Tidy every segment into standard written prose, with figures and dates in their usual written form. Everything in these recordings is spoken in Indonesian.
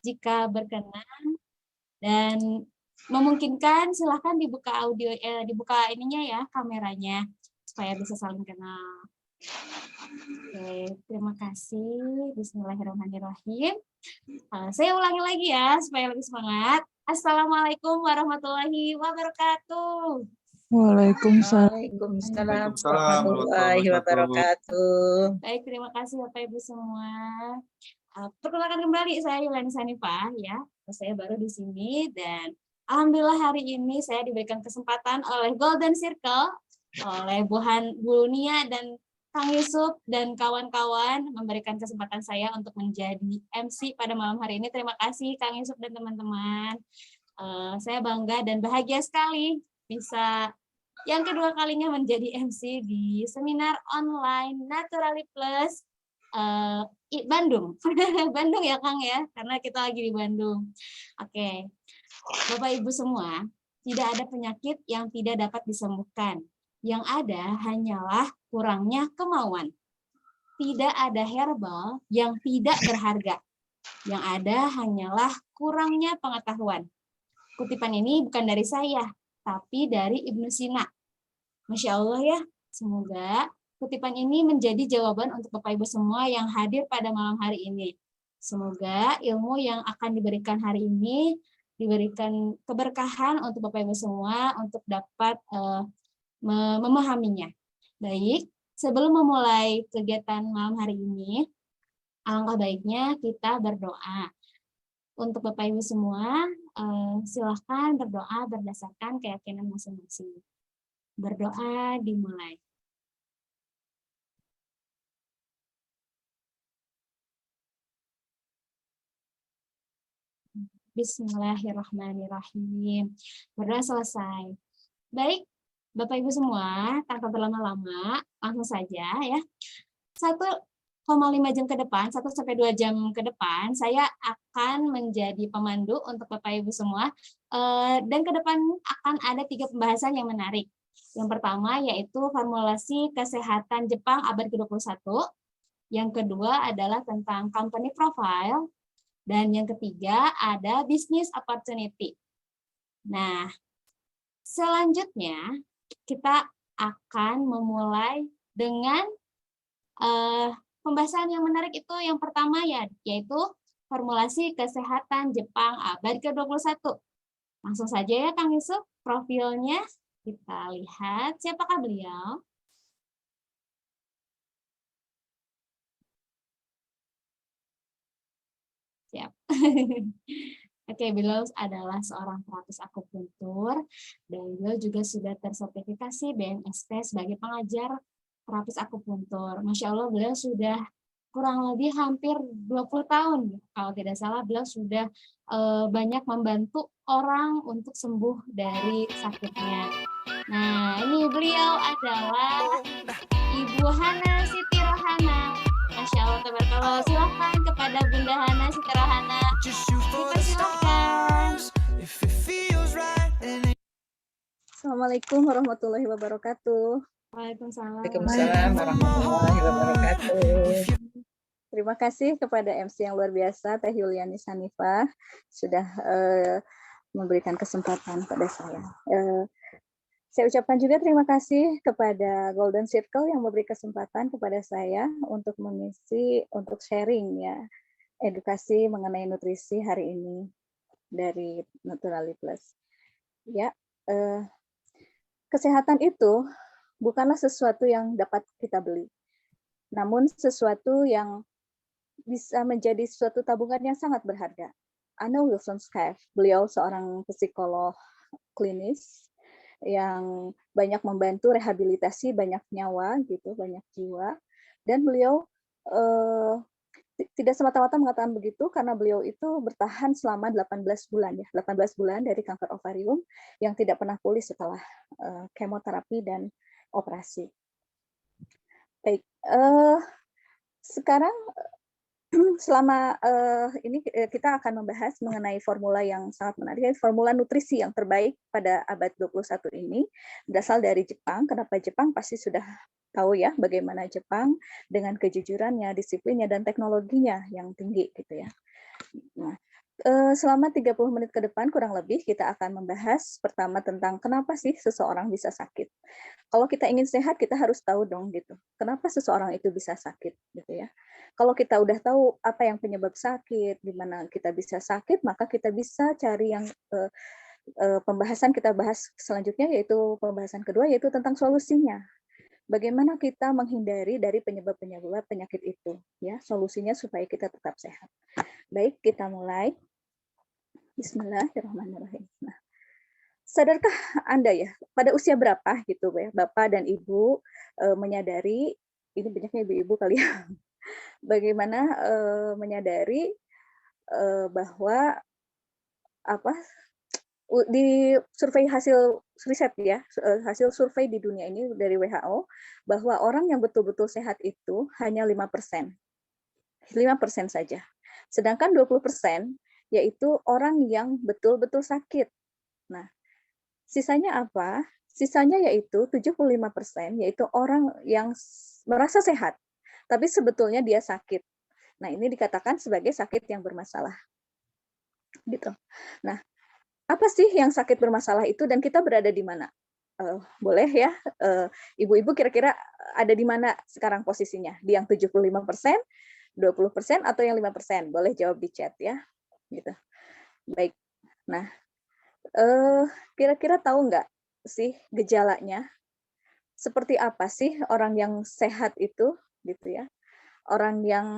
Jika berkenan dan memungkinkan, silahkan dibuka dibuka ininya ya, kameranya, supaya bisa saling kenal. Oke, terima kasih. Bismillahirrahmanirrahim. Saya ulangi lagi ya, supaya lebih semangat. Assalamualaikum warahmatullahi wabarakatuh. Waalaikumsalam. Waalaikumsalam warahmatullahi wabarakatuh. Baik, terima kasih Bapak Ibu semua. Perkenalkan kembali, saya Yulani Sanifah ya. Saya baru di sini dan alhamdulillah hari ini saya diberikan kesempatan oleh Golden Circle, oleh Bu Nia dan Kang Yusuf dan kawan-kawan memberikan kesempatan saya untuk menjadi MC pada malam hari ini. Terima kasih Kang Yusuf dan teman-teman. Saya bangga dan bahagia sekali bisa yang kedua kalinya menjadi MC di seminar online Naturally Plus Bandung. Bandung ya Kang ya, karena kita lagi di Bandung. Oke. Bapak Ibu semua, tidak ada penyakit yang tidak dapat disembuhkan. Yang ada hanyalah kurangnya kemauan. Tidak ada herbal yang tidak berharga. Yang ada hanyalah kurangnya pengetahuan. Kutipan ini bukan dari saya, tapi dari Ibnu Sina. Masya Allah ya, semoga kutipan ini menjadi jawaban untuk Bapak Ibu semua yang hadir pada malam hari ini. Semoga ilmu yang akan diberikan hari ini diberikan keberkahan untuk Bapak Ibu semua untuk dapat memahaminya. Baik, sebelum memulai kegiatan malam hari ini, alangkah baiknya kita berdoa. Untuk Bapak Ibu semua, silahkan berdoa berdasarkan keyakinan masing-masing. Berdoa dimulai. Bismillahirrahmanirrahim. Berdoa selesai. Baik, Bapak Ibu semua, tanpa berlama-lama, langsung saja ya. 1,5 jam ke depan, 1 sampai 2 jam ke depan, saya akan menjadi pemandu untuk Bapak Ibu semua. Dan ke depan akan ada 3 pembahasan yang menarik. Yang pertama yaitu formulasi kesehatan Jepang abad ke-21. Yang kedua adalah tentang company profile. Dan yang ketiga ada business opportunity. Nah, selanjutnya kita akan memulai dengan pembahasan yang menarik itu yang pertama ya, yaitu formulasi kesehatan Jepang abad ke-21. Langsung saja ya Kang Yusuf, profilnya kita lihat siapakah beliau. Siap. Oke, beliau adalah seorang terapis akupuntur dan beliau juga sudah tersertifikasi BNSP sebagai pengajar terapis akupuntur. Masya Allah, beliau sudah kurang lebih hampir 20 tahun. Kalau tidak salah, beliau sudah banyak membantu orang untuk sembuh dari sakitnya. Nah, ini beliau adalah Ibu Hana Siti Rohana. Masya Allah, tabarakallah. Silahkan kepada Bunda Hana Siti Rohana. Dipersilahkan. Assalamualaikum warahmatullahi wabarakatuh. Waalaikumsalam. Waalaikumsalam warahmatullahi wabarakatuh. Terima kasih kepada MC yang luar biasa, Teh Yuliani Sanifah, sudah memberikan kesempatan pada saya. Saya ucapkan juga terima kasih kepada Golden Circle yang memberi kesempatan kepada saya untuk mengisi, untuk sharing ya, edukasi mengenai nutrisi hari ini dari Naturally Plus. Ya, kesehatan itu bukanlah sesuatu yang dapat kita beli, namun sesuatu yang bisa menjadi suatu tabungan yang sangat berharga. Anna Wilson Scaff, beliau seorang psikolog klinis yang banyak membantu rehabilitasi banyak nyawa gitu, banyak jiwa, dan beliau tidak semata-mata mengatakan begitu karena beliau itu bertahan selama 18 bulan ya, 18 bulan dari kanker ovarium yang tidak pernah pulih setelah kemoterapi dan operasi. Baik, sekarang selama ini kita akan membahas mengenai formula yang sangat menarik, formula nutrisi yang terbaik pada abad 21 ini berasal dari Jepang. Kenapa Jepang? Pasti sudah tahu ya bagaimana Jepang dengan kejujurannya, disiplinnya, dan teknologinya yang tinggi gitu ya. Nah, Selama 30 menit ke depan kurang lebih kita akan membahas pertama tentang kenapa sih seseorang bisa sakit. Kalau kita ingin sehat kita harus tahu dong gitu. Kenapa seseorang itu bisa sakit gitu ya. Kalau kita udah tahu apa yang penyebab sakit, gimana kita bisa sakit, maka kita bisa cari yang pembahasan kita bahas selanjutnya yaitu pembahasan kedua yaitu tentang solusinya. Bagaimana kita menghindari dari penyebab-penyebab penyakit itu ya, solusinya supaya kita tetap sehat. Baik, kita mulai. Bismillahirrahmanirrahim. Nah, sadarkah Anda ya, pada usia berapa gitu ya, Bapak dan Ibu menyadari, ini banyaknya ibu-ibu kali ya, bagaimana menyadari bahwa apa di survei hasil riset ya, hasil survei di dunia ini dari WHO, bahwa orang yang betul-betul sehat itu hanya 5%. 5% saja. Sedangkan 20% yaitu orang yang betul-betul sakit. Nah, sisanya apa? Sisanya yaitu 75% yaitu orang yang merasa sehat, tapi sebetulnya dia sakit. Nah, ini dikatakan sebagai sakit yang bermasalah. Gitu. Nah, apa sih yang sakit bermasalah itu dan kita berada di mana? Boleh ya, ibu-ibu kira-kira ada di mana sekarang posisinya? Di yang 75%, 20% atau yang 5%? Boleh jawab di chat ya. Gitu. Baik. Nah, kira-kira tahu nggak sih gejalanya? Seperti apa sih orang yang sehat itu, gitu ya? Orang yang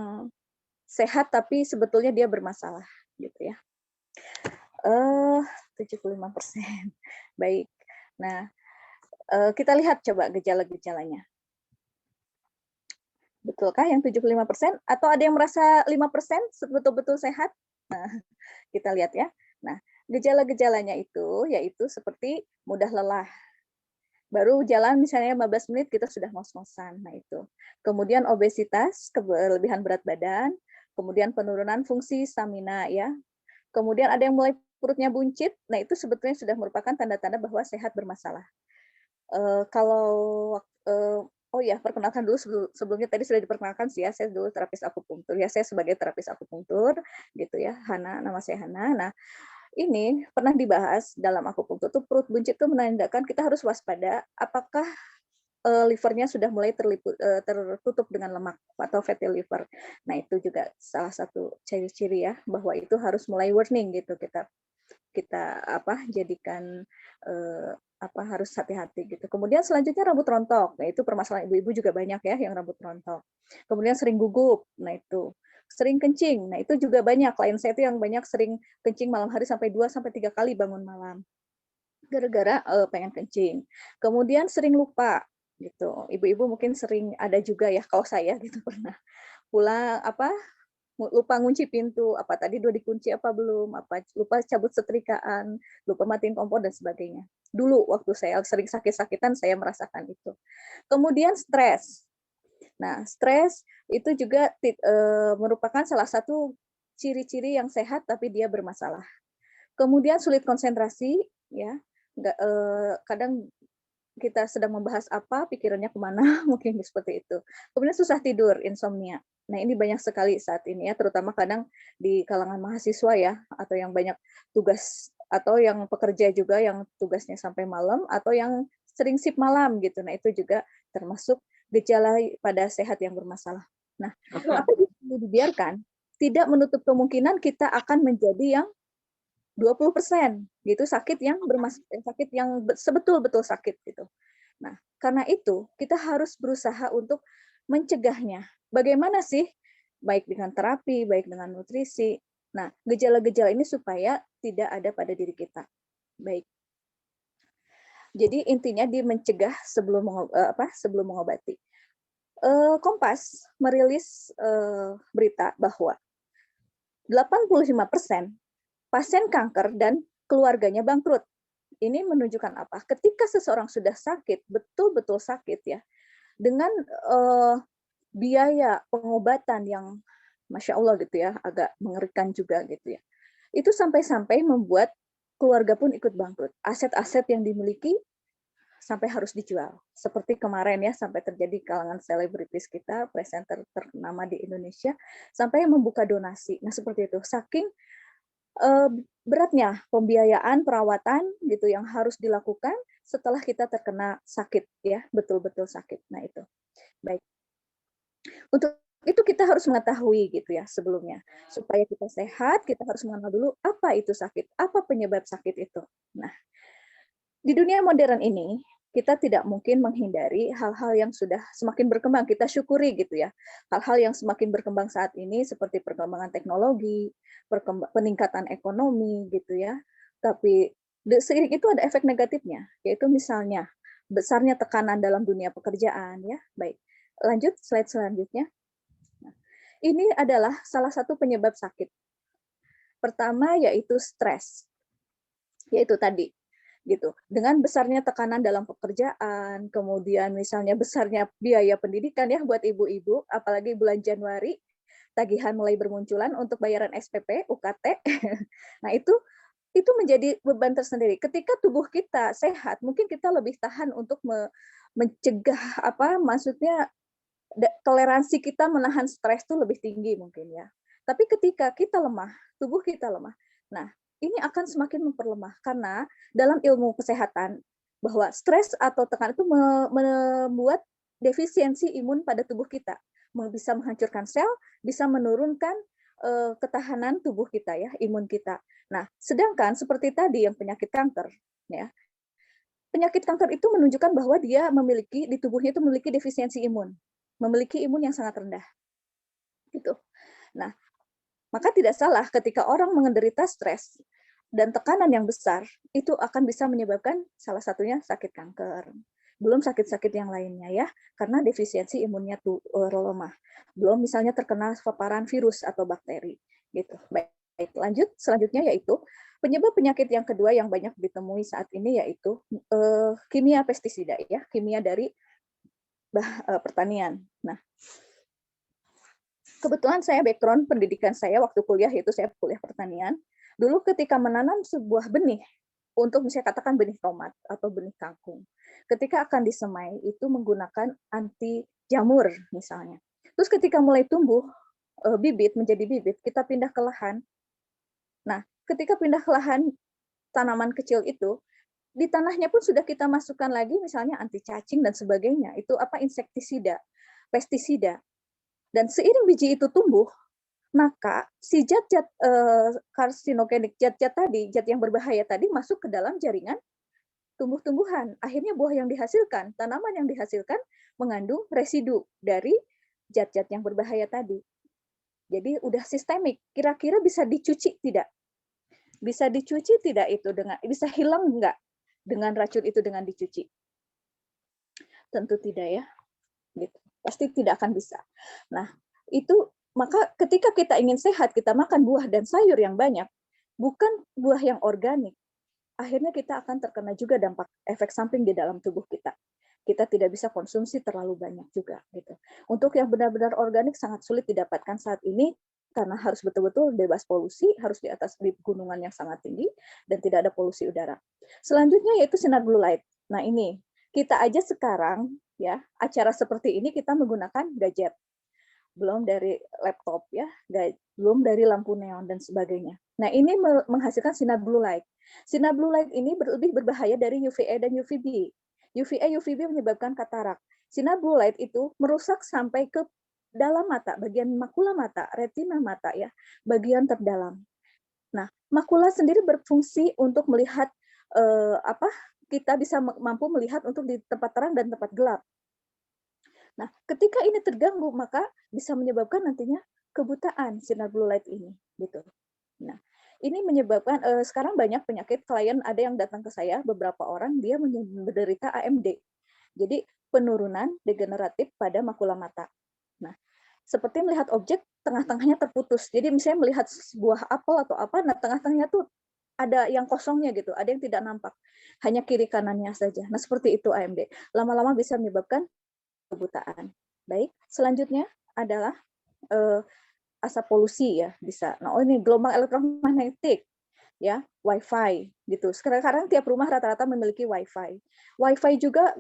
sehat tapi sebetulnya dia bermasalah, gitu ya. 75%. Baik. Nah, kita lihat coba gejala-gejalanya. Betulkah yang 75% atau ada yang merasa 5% betul-betul sehat? Nah, kita lihat ya. Nah, gejala-gejalanya itu yaitu seperti mudah lelah. Baru jalan misalnya 15 menit kita sudah ngos-ngosan. Nah, itu. Kemudian obesitas, kelebihan berat badan, kemudian penurunan fungsi stamina ya. Kemudian ada yang mulai perutnya buncit. Nah, itu sebetulnya sudah merupakan tanda-tanda bahwa sehat bermasalah. Kalau oh ya, perkenalkan dulu sebelumnya tadi sudah diperkenalkan sih ya, saya dulu terapis akupunktur ya, saya sebagai terapis akupunktur gitu ya, Hana, nama saya Hana. Nah, ini pernah dibahas dalam akupunktur tuh perut buncit itu menandakan kita harus waspada apakah livernya sudah mulai tertutup dengan lemak atau fatty liver. Nah, itu juga salah satu ciri-ciri ya bahwa itu harus mulai warning gitu kita jadikan harus hati-hati gitu. Kemudian selanjutnya rambut rontok. Nah, itu permasalahan ibu-ibu juga banyak ya yang rambut rontok. Kemudian sering gugup. Nah, itu. Sering kencing. Nah, itu juga banyak. Klien saya itu yang banyak sering kencing malam hari sampai 2 sampai 3 kali bangun malam. Gara-gara pengen kencing. Kemudian sering lupa gitu. Ibu-ibu mungkin sering ada juga ya kalau saya gitu pernah. Pulang lupa ngunci pintu, apa tadi udah dikunci apa belum, lupa cabut setrikaan, lupa matiin kompor dan sebagainya. Dulu waktu saya sering sakit-sakitan saya merasakan itu. Kemudian stres. Nah, stres itu juga merupakan salah satu ciri-ciri yang sehat tapi dia bermasalah. Kemudian sulit konsentrasi ya. Kadang kita sedang membahas apa, pikirannya kemana, mungkin seperti itu. Kemudian susah tidur, insomnia. Nah, ini banyak sekali saat ini ya, terutama kadang di kalangan mahasiswa ya, atau yang banyak tugas, atau yang pekerja juga yang tugasnya sampai malam, atau yang sering shift malam gitu. Nah, itu juga termasuk gejala pada sehat yang bermasalah. Nah, apa yang dibiarkan, tidak menutup kemungkinan kita akan menjadi yang 20% gitu sakit yang sakit yang sebetul-betul sakit gitu. Nah, karena itu kita harus berusaha untuk mencegahnya. Bagaimana sih? Baik dengan terapi, baik dengan nutrisi. Nah, gejala-gejala ini supaya tidak ada pada diri kita. Baik. Jadi intinya di mencegah sebelum mengobati. Kompas merilis berita bahwa 85% pasien kanker dan keluarganya bangkrut. Ini menunjukkan apa? Ketika seseorang sudah sakit, betul-betul sakit ya, dengan biaya pengobatan yang Masya Allah gitu ya, agak mengerikan juga gitu ya. Itu sampai-sampai membuat keluarga pun ikut bangkrut. Aset-aset yang dimiliki sampai harus dijual. Seperti kemarin ya, sampai terjadi kalangan selebritis kita, presenter ternama di Indonesia, sampai membuka donasi. Nah, seperti itu. Saking beratnya pembiayaan perawatan gitu yang harus dilakukan setelah kita terkena sakit ya, betul-betul sakit. Nah itu. Baik. Untuk itu kita harus mengetahui gitu ya sebelumnya. Supaya kita sehat, kita harus mengenal dulu apa itu sakit, apa penyebab sakit itu. Nah, di dunia modern ini, kita tidak mungkin menghindari hal-hal yang sudah semakin berkembang. Kita syukuri gitu ya. Hal-hal yang semakin berkembang saat ini seperti perkembangan teknologi, peningkatan ekonomi gitu ya. Tapi seiring itu ada efek negatifnya, yaitu misalnya besarnya tekanan dalam dunia pekerjaan ya. Baik. Lanjut slide selanjutnya. Ini adalah salah satu penyebab sakit. Pertama yaitu stres. Yaitu tadi gitu. Dengan besarnya tekanan dalam pekerjaan, kemudian misalnya besarnya biaya pendidikan ya buat ibu-ibu, apalagi bulan Januari, tagihan mulai bermunculan untuk bayaran SPP, UKT. Nah, itu menjadi beban tersendiri. Ketika tubuh kita sehat, mungkin kita lebih tahan untuk mencegah maksudnya toleransi kita menahan stres itu lebih tinggi mungkin ya. Tapi ketika kita lemah, tubuh kita lemah. Nah, ini akan semakin memperlemah karena dalam ilmu kesehatan bahwa stres atau tekanan itu membuat defisiensi imun pada tubuh kita, bisa menghancurkan sel, bisa menurunkan ketahanan tubuh kita ya, imun kita. Nah, sedangkan seperti tadi yang penyakit kanker ya. Penyakit kanker itu menunjukkan bahwa dia memiliki di tubuhnya itu memiliki defisiensi imun, memiliki imun yang sangat rendah. Gitu. Nah, maka tidak salah ketika orang menderita stres dan tekanan yang besar, itu akan bisa menyebabkan salah satunya sakit kanker. Belum sakit-sakit yang lainnya ya, karena defisiensi imunnya tuh lemah. Belum misalnya terkena paparan virus atau bakteri. Gitu. Baik, lanjut selanjutnya yaitu penyebab penyakit yang kedua yang banyak ditemui saat ini yaitu kimia pestisida ya, kimia dari pertanian. Nah, kebetulan saya background pendidikan saya waktu kuliah yaitu saya kuliah pertanian. Dulu ketika menanam sebuah benih untuk misalnya katakan benih tomat atau benih kangkung, ketika akan disemai itu menggunakan anti jamur misalnya. Terus ketika mulai tumbuh bibit menjadi bibit, kita pindah ke lahan. Nah, ketika pindah ke lahan tanaman kecil itu, di tanahnya pun sudah kita masukkan lagi misalnya anti cacing dan sebagainya. Itu insektisida, pestisida. Dan seiring biji itu tumbuh, maka si zat-zat karsinogenik, zat-zat tadi, zat yang berbahaya tadi masuk ke dalam jaringan tumbuh-tumbuhan. Akhirnya buah yang dihasilkan, tanaman yang dihasilkan mengandung residu dari zat-zat yang berbahaya tadi. Jadi udah sistemik. Kira-kira bisa dicuci tidak? Bisa dicuci tidak itu dengan bisa hilang enggak dengan racun itu dengan dicuci? Tentu tidak ya. Gitu. Pasti tidak akan bisa. Nah, itu maka ketika kita ingin sehat, kita makan buah dan sayur yang banyak, bukan buah yang organik. Akhirnya kita akan terkena juga dampak efek samping di dalam tubuh kita. Kita tidak bisa konsumsi terlalu banyak juga gitu. Untuk yang benar-benar organik sangat sulit didapatkan saat ini karena harus betul-betul bebas polusi, harus di atas di gunungan yang sangat tinggi dan tidak ada polusi udara. Selanjutnya yaitu sinar blue light. Nah, ini kita aja sekarang ya, acara seperti ini kita menggunakan gadget. Belum dari laptop ya, belum dari lampu neon dan sebagainya. Nah, ini menghasilkan sinar blue light. Sinar blue light ini lebih berbahaya dari UVA dan UVB. UVA, UVB menyebabkan katarak. Sinar blue light itu merusak sampai ke dalam mata, bagian makula mata, retina mata ya, bagian terdalam. Nah, makula sendiri berfungsi untuk melihat kita bisa mampu melihat untuk di tempat terang dan tempat gelap. Nah, ketika ini terganggu, maka bisa menyebabkan nantinya kebutaan sinar blue light ini, gitu. Nah, ini menyebabkan sekarang banyak penyakit klien ada yang datang ke saya beberapa orang dia menderita AMD. Jadi penurunan degeneratif pada makula mata. Nah, seperti melihat objek tengah-tengahnya terputus. Jadi misalnya melihat sebuah apel atau apa, nah tengah-tengahnya tuh ada yang kosongnya gitu, ada yang tidak nampak, hanya kiri kanannya saja. Nah seperti itu AMD. Lama-lama bisa menyebabkan kebutaan. Baik, selanjutnya adalah asap polusi ya bisa. Nah, ini gelombang elektromagnetik ya, WiFi gitu. Sekarang tiap rumah rata-rata memiliki WiFi. WiFi juga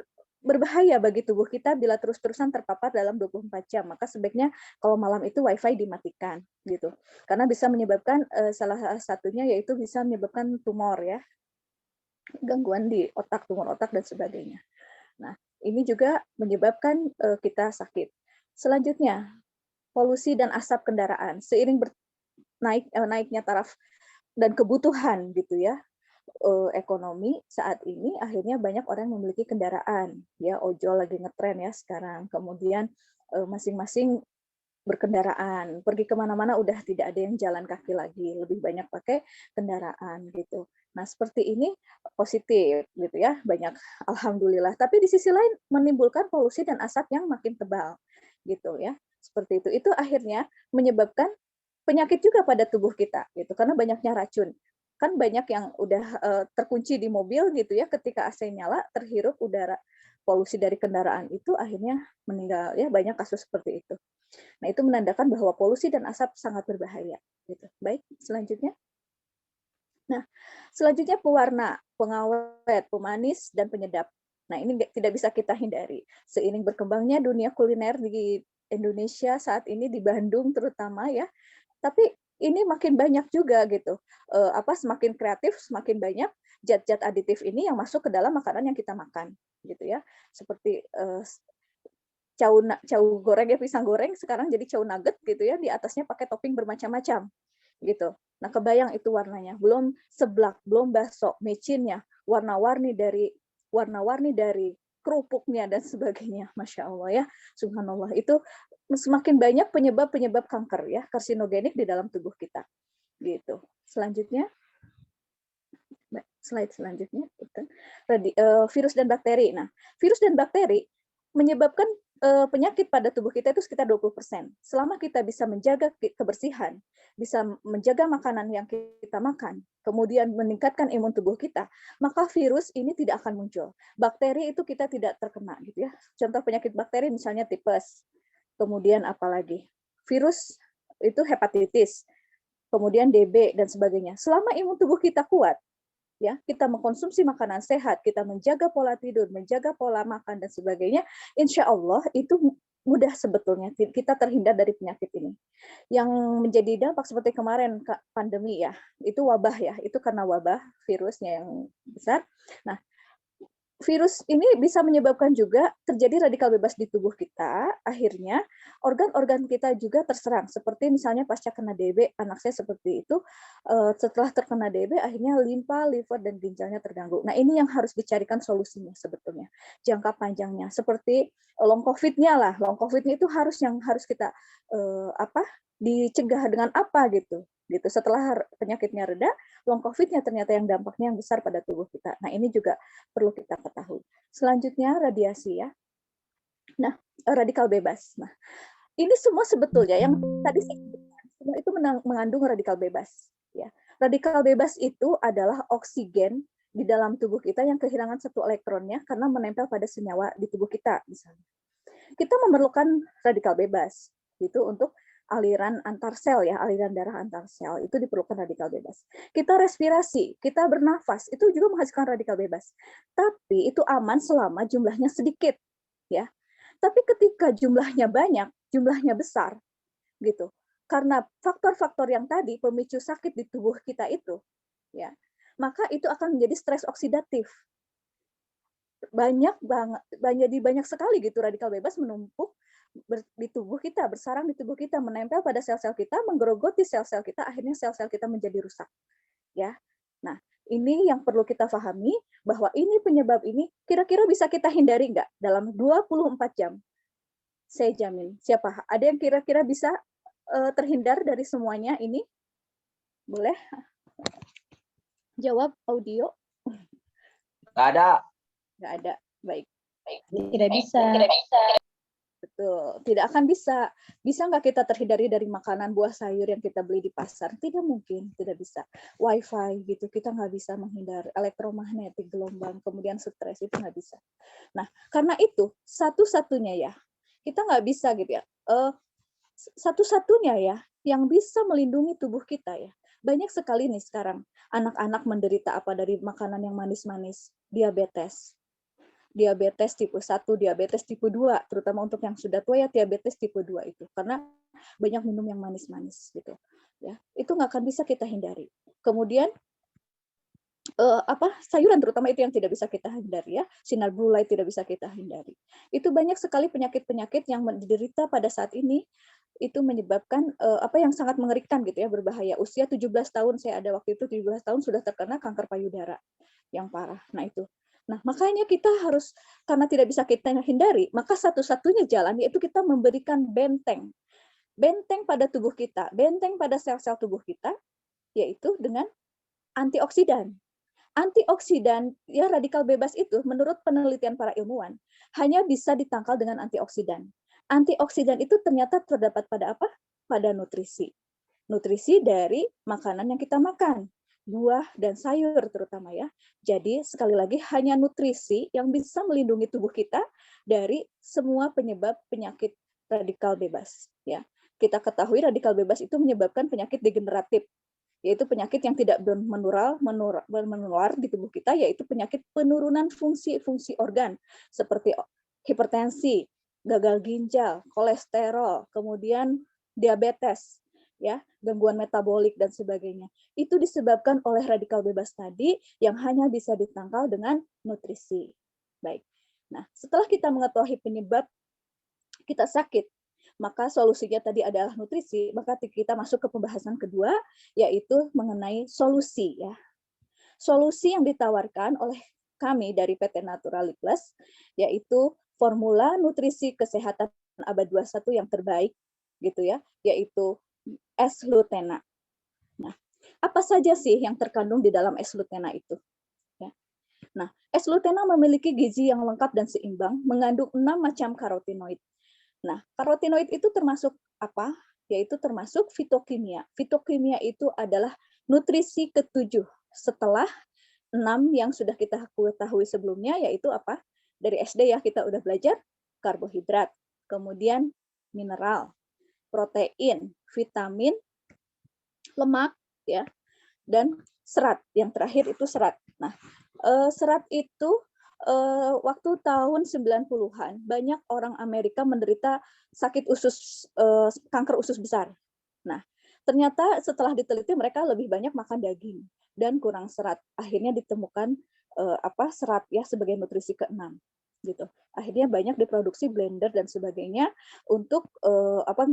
berbahaya bagi tubuh kita bila terus-terusan terpapar dalam 24 jam. Maka sebaiknya kalau malam itu WiFi dimatikan gitu. Karena bisa menyebabkan salah satunya yaitu bisa menyebabkan tumor ya. Gangguan di otak, tumor otak dan sebagainya. Nah, ini juga menyebabkan kita sakit. Selanjutnya, polusi dan asap kendaraan. Seiring naiknya taraf dan kebutuhan gitu ya, ekonomi saat ini akhirnya banyak orang yang memiliki kendaraan ya, ojol lagi ngetren ya sekarang, kemudian masing-masing berkendaraan, pergi kemana-mana udah tidak ada yang jalan kaki lagi, lebih banyak pakai kendaraan gitu. Nah seperti ini positif gitu ya, banyak alhamdulillah. Tapi di sisi lain menimbulkan polusi dan asap yang makin tebal gitu ya, seperti itu. Itu akhirnya menyebabkan penyakit juga pada tubuh kita gitu, karena banyaknya racun. Kan banyak yang udah terkunci di mobil gitu ya, ketika AC nyala terhirup udara polusi dari kendaraan itu akhirnya meninggal ya, banyak kasus seperti itu. Nah, itu menandakan bahwa polusi dan asap sangat berbahaya gitu. Baik, selanjutnya. Nah, selanjutnya pewarna, pengawet, pemanis dan penyedap. Nah, ini tidak bisa kita hindari. Seiring berkembangnya dunia kuliner di Indonesia saat ini, di Bandung terutama ya, tapi ini makin banyak juga gitu. Semakin kreatif, semakin banyak zat-zat aditif ini yang masuk ke dalam makanan yang kita makan, gitu ya. Seperti cau goreng ya, pisang goreng sekarang jadi cau nugget gitu ya, di atasnya pakai topping bermacam-macam gitu. Nah, kebayang itu warnanya. Belum seblak, belum bakso, mecinnya, warna-warni dari kerupuknya dan sebagainya. Masya Allah ya, subhanallah. Itu semakin banyak penyebab-penyebab kanker ya, karsinogenik di dalam tubuh kita. Gitu. Selanjutnya, slide selanjutnya, virus dan bakteri. Nah, virus dan bakteri menyebabkan penyakit pada tubuh kita itu sekitar 20%. Selama kita bisa menjaga kebersihan, bisa menjaga makanan yang kita makan, kemudian meningkatkan imun tubuh kita, maka virus ini tidak akan muncul. Bakteri itu kita tidak terkena gitu ya. Contoh penyakit bakteri misalnya tipes. Kemudian apalagi? Virus itu hepatitis, kemudian DB dan sebagainya. Selama imun tubuh kita kuat, ya, kita mengkonsumsi makanan sehat, kita menjaga pola tidur, menjaga pola makan dan sebagainya, insya Allah itu mudah sebetulnya kita terhindar dari penyakit ini. Yang menjadi dampak seperti kemarin pandemi ya, itu wabah ya, itu karena wabah virusnya yang besar. Nah, virus ini bisa menyebabkan juga terjadi radikal bebas di tubuh kita, akhirnya organ-organ kita juga terserang, seperti misalnya pasca kena DB, anak saya seperti itu, setelah terkena DB, akhirnya limpa, liver, dan ginjalnya terganggu. Nah, ini yang harus dicarikan solusinya sebetulnya, jangka panjangnya, seperti long COVID-nya lah, long COVID-nya itu harus kita dicegah dengan apa gitu. Setelah penyakitnya reda, long COVID-nya ternyata yang dampaknya yang besar pada tubuh kita. Nah, ini juga perlu kita ketahui. Selanjutnya radiasi ya. Nah, radikal bebas. Nah, ini semua sebetulnya yang tadi saya sebutkan, semua itu mengandung radikal bebas ya. Radikal bebas itu adalah oksigen di dalam tubuh kita yang kehilangan satu elektronnya karena menempel pada senyawa di tubuh kita misalnya. Kita memerlukan radikal bebas gitu untuk aliran antar sel ya, aliran darah antar sel itu diperlukan radikal bebas. Kita respirasi, kita bernafas itu juga menghasilkan radikal bebas. Tapi itu aman selama jumlahnya sedikit ya. Tapi ketika jumlahnya banyak, jumlahnya besar gitu. Karena faktor-faktor yang tadi pemicu sakit di tubuh kita itu ya, maka itu akan menjadi stres oksidatif. Banyak sekali gitu radikal bebas menumpuk di tubuh kita, bersarang di tubuh kita, menempel pada sel-sel kita, menggerogoti sel-sel kita, akhirnya sel-sel kita menjadi rusak. Ya. Nah, ini yang perlu kita pahami bahwa ini penyebab ini kira-kira bisa kita hindari nggak dalam 24 jam? Saya jamin. Siapa? Ada yang kira-kira bisa terhindar dari semuanya ini? Boleh? Jawab audio. Nggak ada. Nggak ada. Baik. Tidak bisa. Betul, tidak akan bisa. Bisa nggak kita terhindari dari makanan buah sayur yang kita beli di pasar? Tidak mungkin, tidak bisa. Wifi gitu, kita nggak bisa menghindari. Elektromagnetik, gelombang, kemudian stres, itu nggak bisa. Nah, karena itu, satu-satunya ya, kita nggak bisa gitu ya, satu-satunya ya, yang bisa melindungi tubuh kita ya. Banyak sekali nih sekarang, anak-anak menderita apa dari makanan yang manis-manis, diabetes. diabetes tipe 1, diabetes tipe 2, terutama untuk yang sudah tua ya diabetes tipe 2 itu. Karena banyak minum yang manis-manis gitu. Ya, itu nggak akan bisa kita hindari. Kemudian sayuran terutama itu yang tidak bisa kita hindari ya, sinar gulai tidak bisa kita hindari. Itu banyak sekali penyakit-penyakit yang menderita pada saat ini itu menyebabkan yang sangat mengerikan gitu ya, berbahaya. Usia 17 tahun saya ada waktu itu 17 tahun sudah terkena kanker payudara yang parah. Nah itu. Nah, makanya kita harus, karena tidak bisa kita hindari, maka satu-satunya jalan yaitu kita memberikan benteng. Benteng pada tubuh kita, benteng pada sel-sel tubuh kita, yaitu dengan antioksidan. Antioksidan, ya radikal bebas itu menurut penelitian para ilmuwan, hanya bisa ditangkal dengan antioksidan. Antioksidan itu ternyata terdapat pada apa? Pada nutrisi. Nutrisi dari makanan yang kita makan. Buah dan sayur terutama ya. Jadi sekali lagi hanya nutrisi yang bisa melindungi tubuh kita dari semua penyebab penyakit radikal bebas ya. Kita ketahui radikal bebas itu menyebabkan penyakit degeneratif, yaitu penyakit yang tidak menular di tubuh kita, yaitu penyakit penurunan fungsi organ seperti hipertensi, gagal ginjal, kolesterol, kemudian diabetes, ya, gangguan metabolik dan sebagainya. Itu disebabkan oleh radikal bebas tadi yang hanya bisa ditangkal dengan nutrisi. Baik. Nah, setelah kita mengetahui penyebab kita sakit, maka solusinya tadi adalah nutrisi, maka kita masuk ke pembahasan kedua, yaitu mengenai solusi ya. Solusi yang ditawarkan oleh kami dari PT Naturali Plus, yaitu formula nutrisi kesehatan abad 21 yang terbaik, gitu ya, yaitu S-Lutena. Nah, apa saja sih yang terkandung di dalam S-Lutena itu? Ya. Nah, S-Lutena memiliki gizi yang lengkap dan seimbang, mengandung 6 macam karotinoid. Nah, karotinoid itu termasuk apa? Yaitu termasuk fitokimia. Fitokimia itu adalah nutrisi ke-7 setelah 6 yang sudah kita ketahui sebelumnya, yaitu apa? Dari SD ya kita udah belajar karbohidrat, kemudian mineral, protein, vitamin, lemak, ya, dan serat. Yang terakhir itu serat. Nah, serat itu waktu tahun 90-an banyak orang Amerika menderita sakit usus, kanker usus besar. Nah, ternyata setelah diteliti mereka lebih banyak makan daging dan kurang serat. Akhirnya ditemukan serat ya sebagai nutrisi ke-6 gitu. Akhirnya banyak diproduksi blender dan sebagainya untuk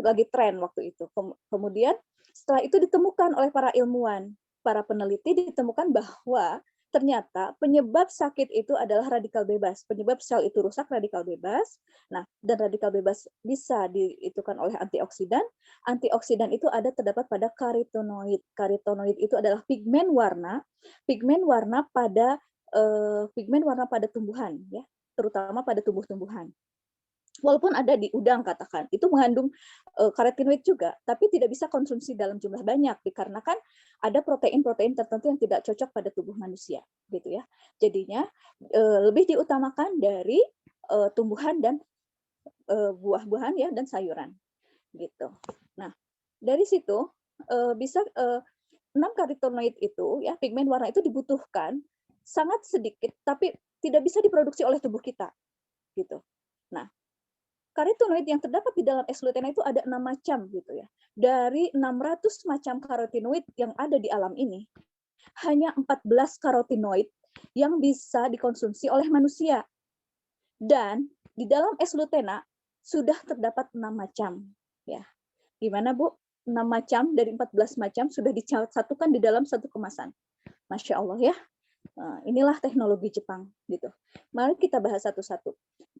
lagi tren waktu itu. Kemudian setelah itu ditemukan oleh para ilmuwan, para peneliti ditemukan bahwa ternyata penyebab sakit itu adalah radikal bebas. Penyebab sel itu rusak radikal bebas. Nah, dan radikal bebas bisa diitukan oleh antioksidan. Antioksidan itu terdapat pada karotenoid. Karotenoid itu adalah pigmen warna pada tumbuhan ya, terutama pada tumbuh-tumbuhan. Walaupun ada di udang katakan, itu mengandung karotenoid juga, tapi tidak bisa konsumsi dalam jumlah banyak dikarenakan ada protein-protein tertentu yang tidak cocok pada tubuh manusia, gitu ya. Jadinya lebih diutamakan dari tumbuhan dan buah-buahan ya dan sayuran, gitu. Nah, dari situ bisa 6 karotenoid itu ya, pigmen warna itu dibutuhkan sangat sedikit, tapi tidak bisa diproduksi oleh tubuh kita, gitu. Nah, karotenoid yang terdapat di dalam S-Lutena itu ada 6 macam gitu ya. Dari 600 macam karotenoid yang ada di alam ini, hanya 14 karotenoid yang bisa dikonsumsi oleh manusia. Dan di dalam S-Lutena sudah terdapat 6 macam ya. Gimana Bu? 6 macam dari 14 macam sudah disatukan di dalam satu kemasan. Masya Allah ya. Nah, inilah teknologi Jepang gitu. Mari kita bahas satu-satu.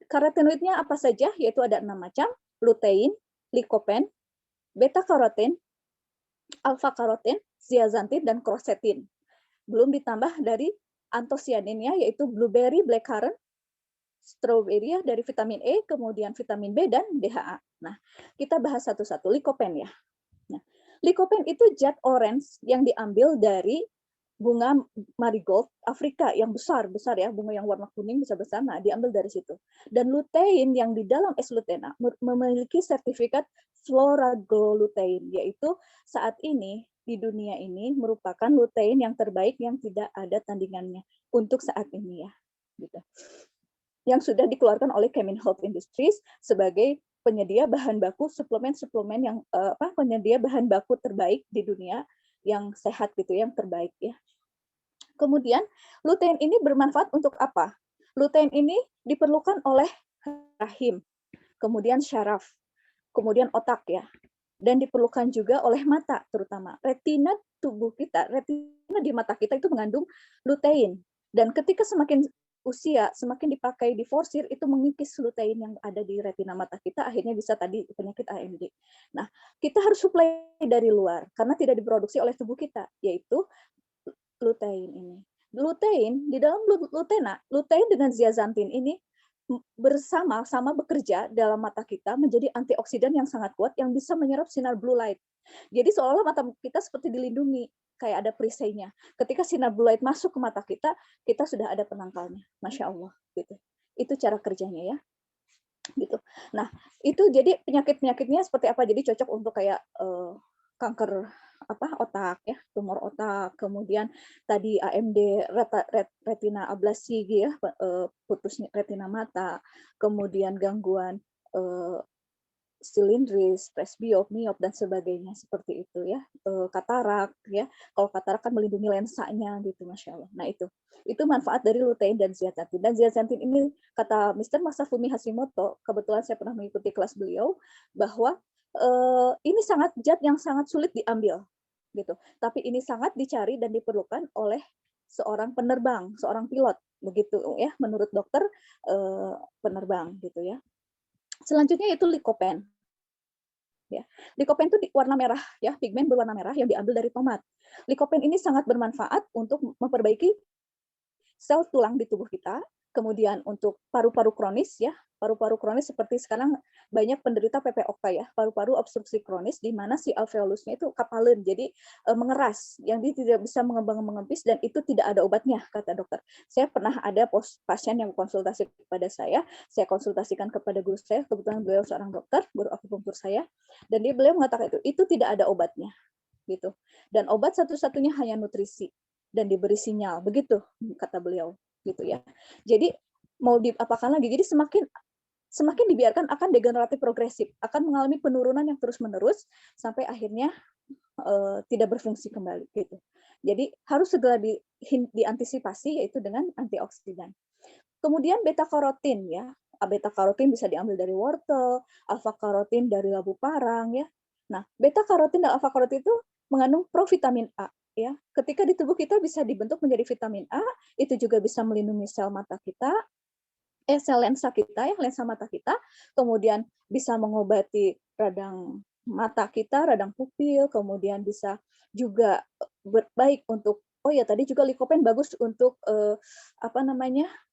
Karotenoidnya apa saja? Yaitu ada 6 macam: lutein, likopen, beta-karoten, alfa-karoten, zeaxanthin, dan quercetin. Belum ditambah dari antosianinnya, yaitu blueberry, blackcurrant, strawberry dari vitamin E, kemudian vitamin B, dan DHA. Nah, kita bahas satu-satu. Likopen ya. Nah, likopen itu zat orange yang diambil dari bunga marigold Afrika yang besar ya, bunga yang warna kuning besar-besar, nah diambil dari situ. Dan lutein yang di dalam S-Lutena memiliki sertifikat Flora-Glutein, yaitu saat ini di dunia ini merupakan lutein yang terbaik yang tidak ada tandingannya untuk saat ini ya. Gitu. yang sudah dikeluarkan oleh Kemenhealth Industries sebagai penyedia bahan baku suplemen-suplemen yang penyedia bahan baku terbaik di dunia yang sehat gitu, yang terbaik ya. Kemudian lutein ini bermanfaat untuk apa? Lutein ini diperlukan oleh rahim, kemudian syaraf, kemudian otak ya, dan diperlukan juga oleh mata terutama. Retina tubuh kita, retina di mata kita itu mengandung lutein, dan ketika semakin usia semakin dipakai diforsir itu mengikis lutein yang ada di retina mata kita, akhirnya bisa tadi penyakit AMD. Nah, kita harus suplai dari luar karena tidak diproduksi oleh tubuh kita, yaitu lutein ini. Lutein di dalam lutein dengan zeaxanthin ini bersama-sama bekerja dalam mata kita menjadi antioksidan yang sangat kuat yang bisa menyerap sinar blue light. Jadi seolah-olah mata kita seperti dilindungi, kayak ada perisainya. Ketika sinar blue light masuk ke mata kita, kita sudah ada penangkalnya. Masya Allah, gitu. Itu cara kerjanya ya. Gitu. Nah, itu jadi penyakit-penyakitnya seperti apa? Jadi cocok untuk kayak kanker otak ya, tumor otak, kemudian tadi AMD retina ablasi ya, putusnya retina mata, kemudian gangguan silindris, presbiop, miop dan sebagainya seperti itu ya, katarak ya. Kalau katarak kan melindungi lensanya gitu, Masya Allah. Nah itu manfaat dari lutein dan zeaxanthin. Dan zeaxanthin ini kata Mr. Masafumi Hashimoto, kebetulan saya pernah mengikuti kelas beliau, bahwa ini sangat zat yang sangat sulit diambil gitu. Tapi ini sangat dicari dan diperlukan oleh seorang penerbang, seorang pilot begitu ya, menurut dokter penerbang gitu ya. Selanjutnya itu likopen. Ya. Likopen itu warna merah ya, pigmen berwarna merah yang diambil dari tomat. Likopen ini sangat bermanfaat untuk memperbaiki sel tulang di tubuh kita, kemudian untuk paru-paru kronis ya, paru-paru kronis seperti sekarang banyak penderita PPOK ya, paru-paru obstruksi kronis di mana si alveolusnya itu kapalan, jadi mengeras, yang dia tidak bisa mengembang-mengempis dan itu tidak ada obatnya kata dokter. Saya pernah ada pasien yang konsultasi kepada saya konsultasikan kepada guru saya, kebetulan beliau seorang dokter, guru akupunktur saya, dan beliau mengatakan itu tidak ada obatnya gitu. Dan obat satu-satunya hanya nutrisi dan diberi sinyal, begitu kata beliau gitu ya. Jadi mau diapakan lagi, jadi semakin dibiarkan akan degeneratif progresif, akan mengalami penurunan yang terus-menerus sampai akhirnya tidak berfungsi kembali gitu. Jadi harus segera diantisipasi yaitu dengan antioksidan. Kemudian beta karotin ya, beta karotin bisa diambil dari wortel, alfa karotin dari labu parang ya. Nah, beta karotin dan alfa karotin itu mengandung provitamin A ya. Ketika di tubuh kita bisa dibentuk menjadi vitamin A, itu juga bisa melindungi sel mata kita, sel lensa kita ya, lensa mata kita, kemudian bisa mengobati radang mata kita, radang pupil, kemudian bisa juga baik untuk tadi juga likopen bagus untuk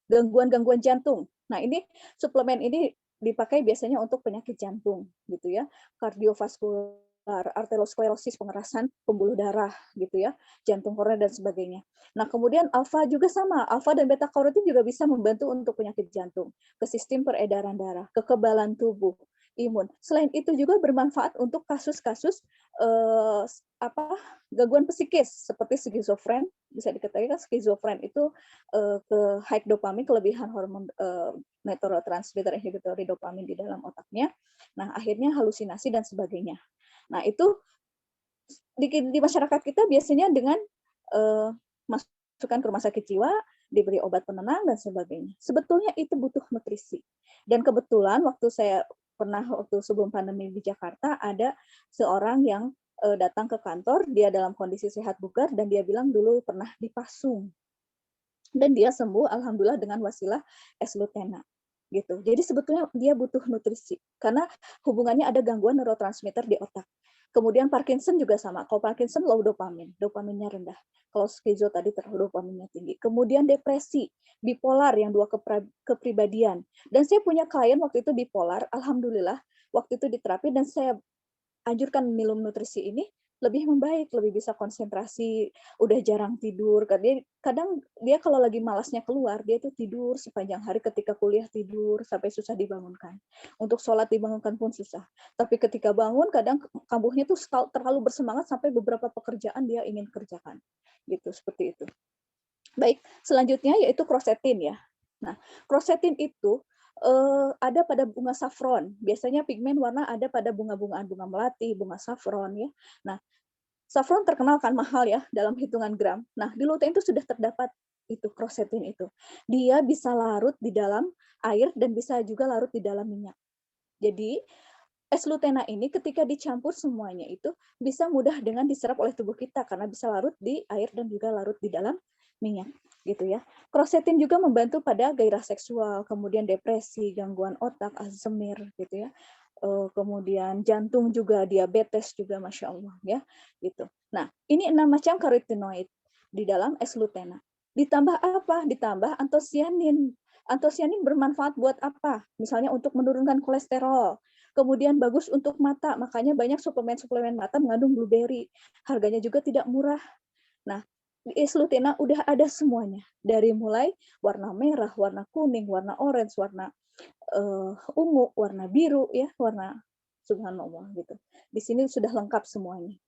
gangguan-gangguan jantung. Nah, ini suplemen ini dipakai biasanya untuk penyakit jantung gitu ya, kardiovaskular, arteriosklerosis, pengerasan pembuluh darah gitu ya, jantung koroner dan sebagainya. Nah, kemudian alfa juga sama, alfa dan beta karotin juga bisa membantu untuk penyakit jantung, ke sistem peredaran darah, kekebalan tubuh, imun. Selain itu juga bermanfaat untuk kasus-kasus gangguan psikis seperti skizofren. Bisa diketahui kan skizofren itu ke high dopamin, kelebihan hormon neurotransmitter inhibitory dopamin di dalam otaknya. Nah, akhirnya halusinasi dan sebagainya. Nah, itu di masyarakat kita biasanya dengan masukkan ke rumah sakit jiwa, diberi obat penenang dan sebagainya. Sebetulnya itu butuh nutrisi. Dan kebetulan waktu sebelum pandemi di Jakarta, ada seorang yang datang ke kantor, dia dalam kondisi sehat bugar dan dia bilang dulu pernah dipasung. Dan dia sembuh alhamdulillah dengan wasilah S-Lutena. Gitu. Jadi sebetulnya dia butuh nutrisi karena hubungannya ada gangguan neurotransmitter di otak. Kemudian Parkinson juga sama. Kalau Parkinson low dopamin, dopaminnya rendah. Kalau skizo tadi dopaminnya tinggi. Kemudian depresi, bipolar yang dua kepribadian. Dan saya punya klien waktu itu bipolar, alhamdulillah waktu itu diterapi dan saya anjurkan minum nutrisi ini, lebih membaik, lebih bisa konsentrasi, udah jarang tidur. Kadang dia kalau lagi malasnya keluar, dia itu tidur sepanjang hari, ketika kuliah tidur sampai susah dibangunkan. Untuk sholat dibangunkan pun susah. Tapi ketika bangun, kadang kambuhnya tuh terlalu bersemangat sampai beberapa pekerjaan dia ingin kerjakan. Gitu, seperti itu. Baik, selanjutnya yaitu krosetin ya. Nah, krosetin itu ada pada bunga saffron. Biasanya pigmen warna ada pada bunga-bungaan, bunga melati, bunga saffron ya. Nah, saffron terkenal kan mahal ya dalam hitungan gram. Nah, di lutein itu sudah terdapat itu krosetin itu. Dia bisa larut di dalam air dan bisa juga larut di dalam minyak. Jadi S-lutena ini ketika dicampur semuanya itu bisa mudah dengan diserap oleh tubuh kita karena bisa larut di air dan juga larut di dalam minyak gitu ya. Krosetin juga membantu pada gairah seksual, kemudian depresi, gangguan otak, Alzheimer gitu ya. Kemudian jantung juga, diabetes juga, masya Allah ya gitu. Nah, ini 6 macam karotinoid di dalam S-lutena. Ditambah apa? Ditambah antosianin. Antosianin bermanfaat buat apa? Misalnya untuk menurunkan kolesterol. Kemudian bagus untuk mata, makanya banyak suplemen-suplemen mata mengandung blueberry. Harganya juga tidak murah. Nah, di S-lutena udah ada semuanya. Dari mulai warna merah, warna kuning, warna orange, warna ungu, warna biru, ya, warna subhanallah gitu. Di sini sudah lengkap semuanya.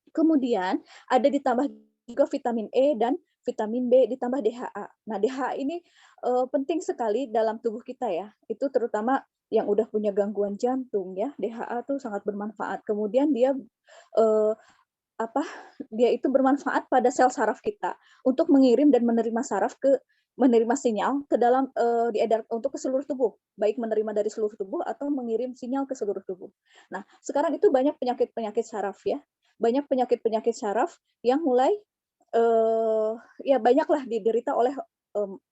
Kemudian ada ditambah juga vitamin E dan vitamin B ditambah DHA. Nah, DHA ini penting sekali dalam tubuh kita ya. Itu terutama yang udah punya gangguan jantung ya. DHA tuh sangat bermanfaat. Kemudian dia dia itu bermanfaat pada sel saraf kita untuk mengirim dan menerima sinyal ke dalam diedar untuk ke seluruh tubuh, baik menerima dari seluruh tubuh atau mengirim sinyal ke seluruh tubuh. Nah, sekarang itu banyak penyakit-penyakit saraf ya. Banyak penyakit-penyakit saraf yang mulai ya banyaklah diderita oleh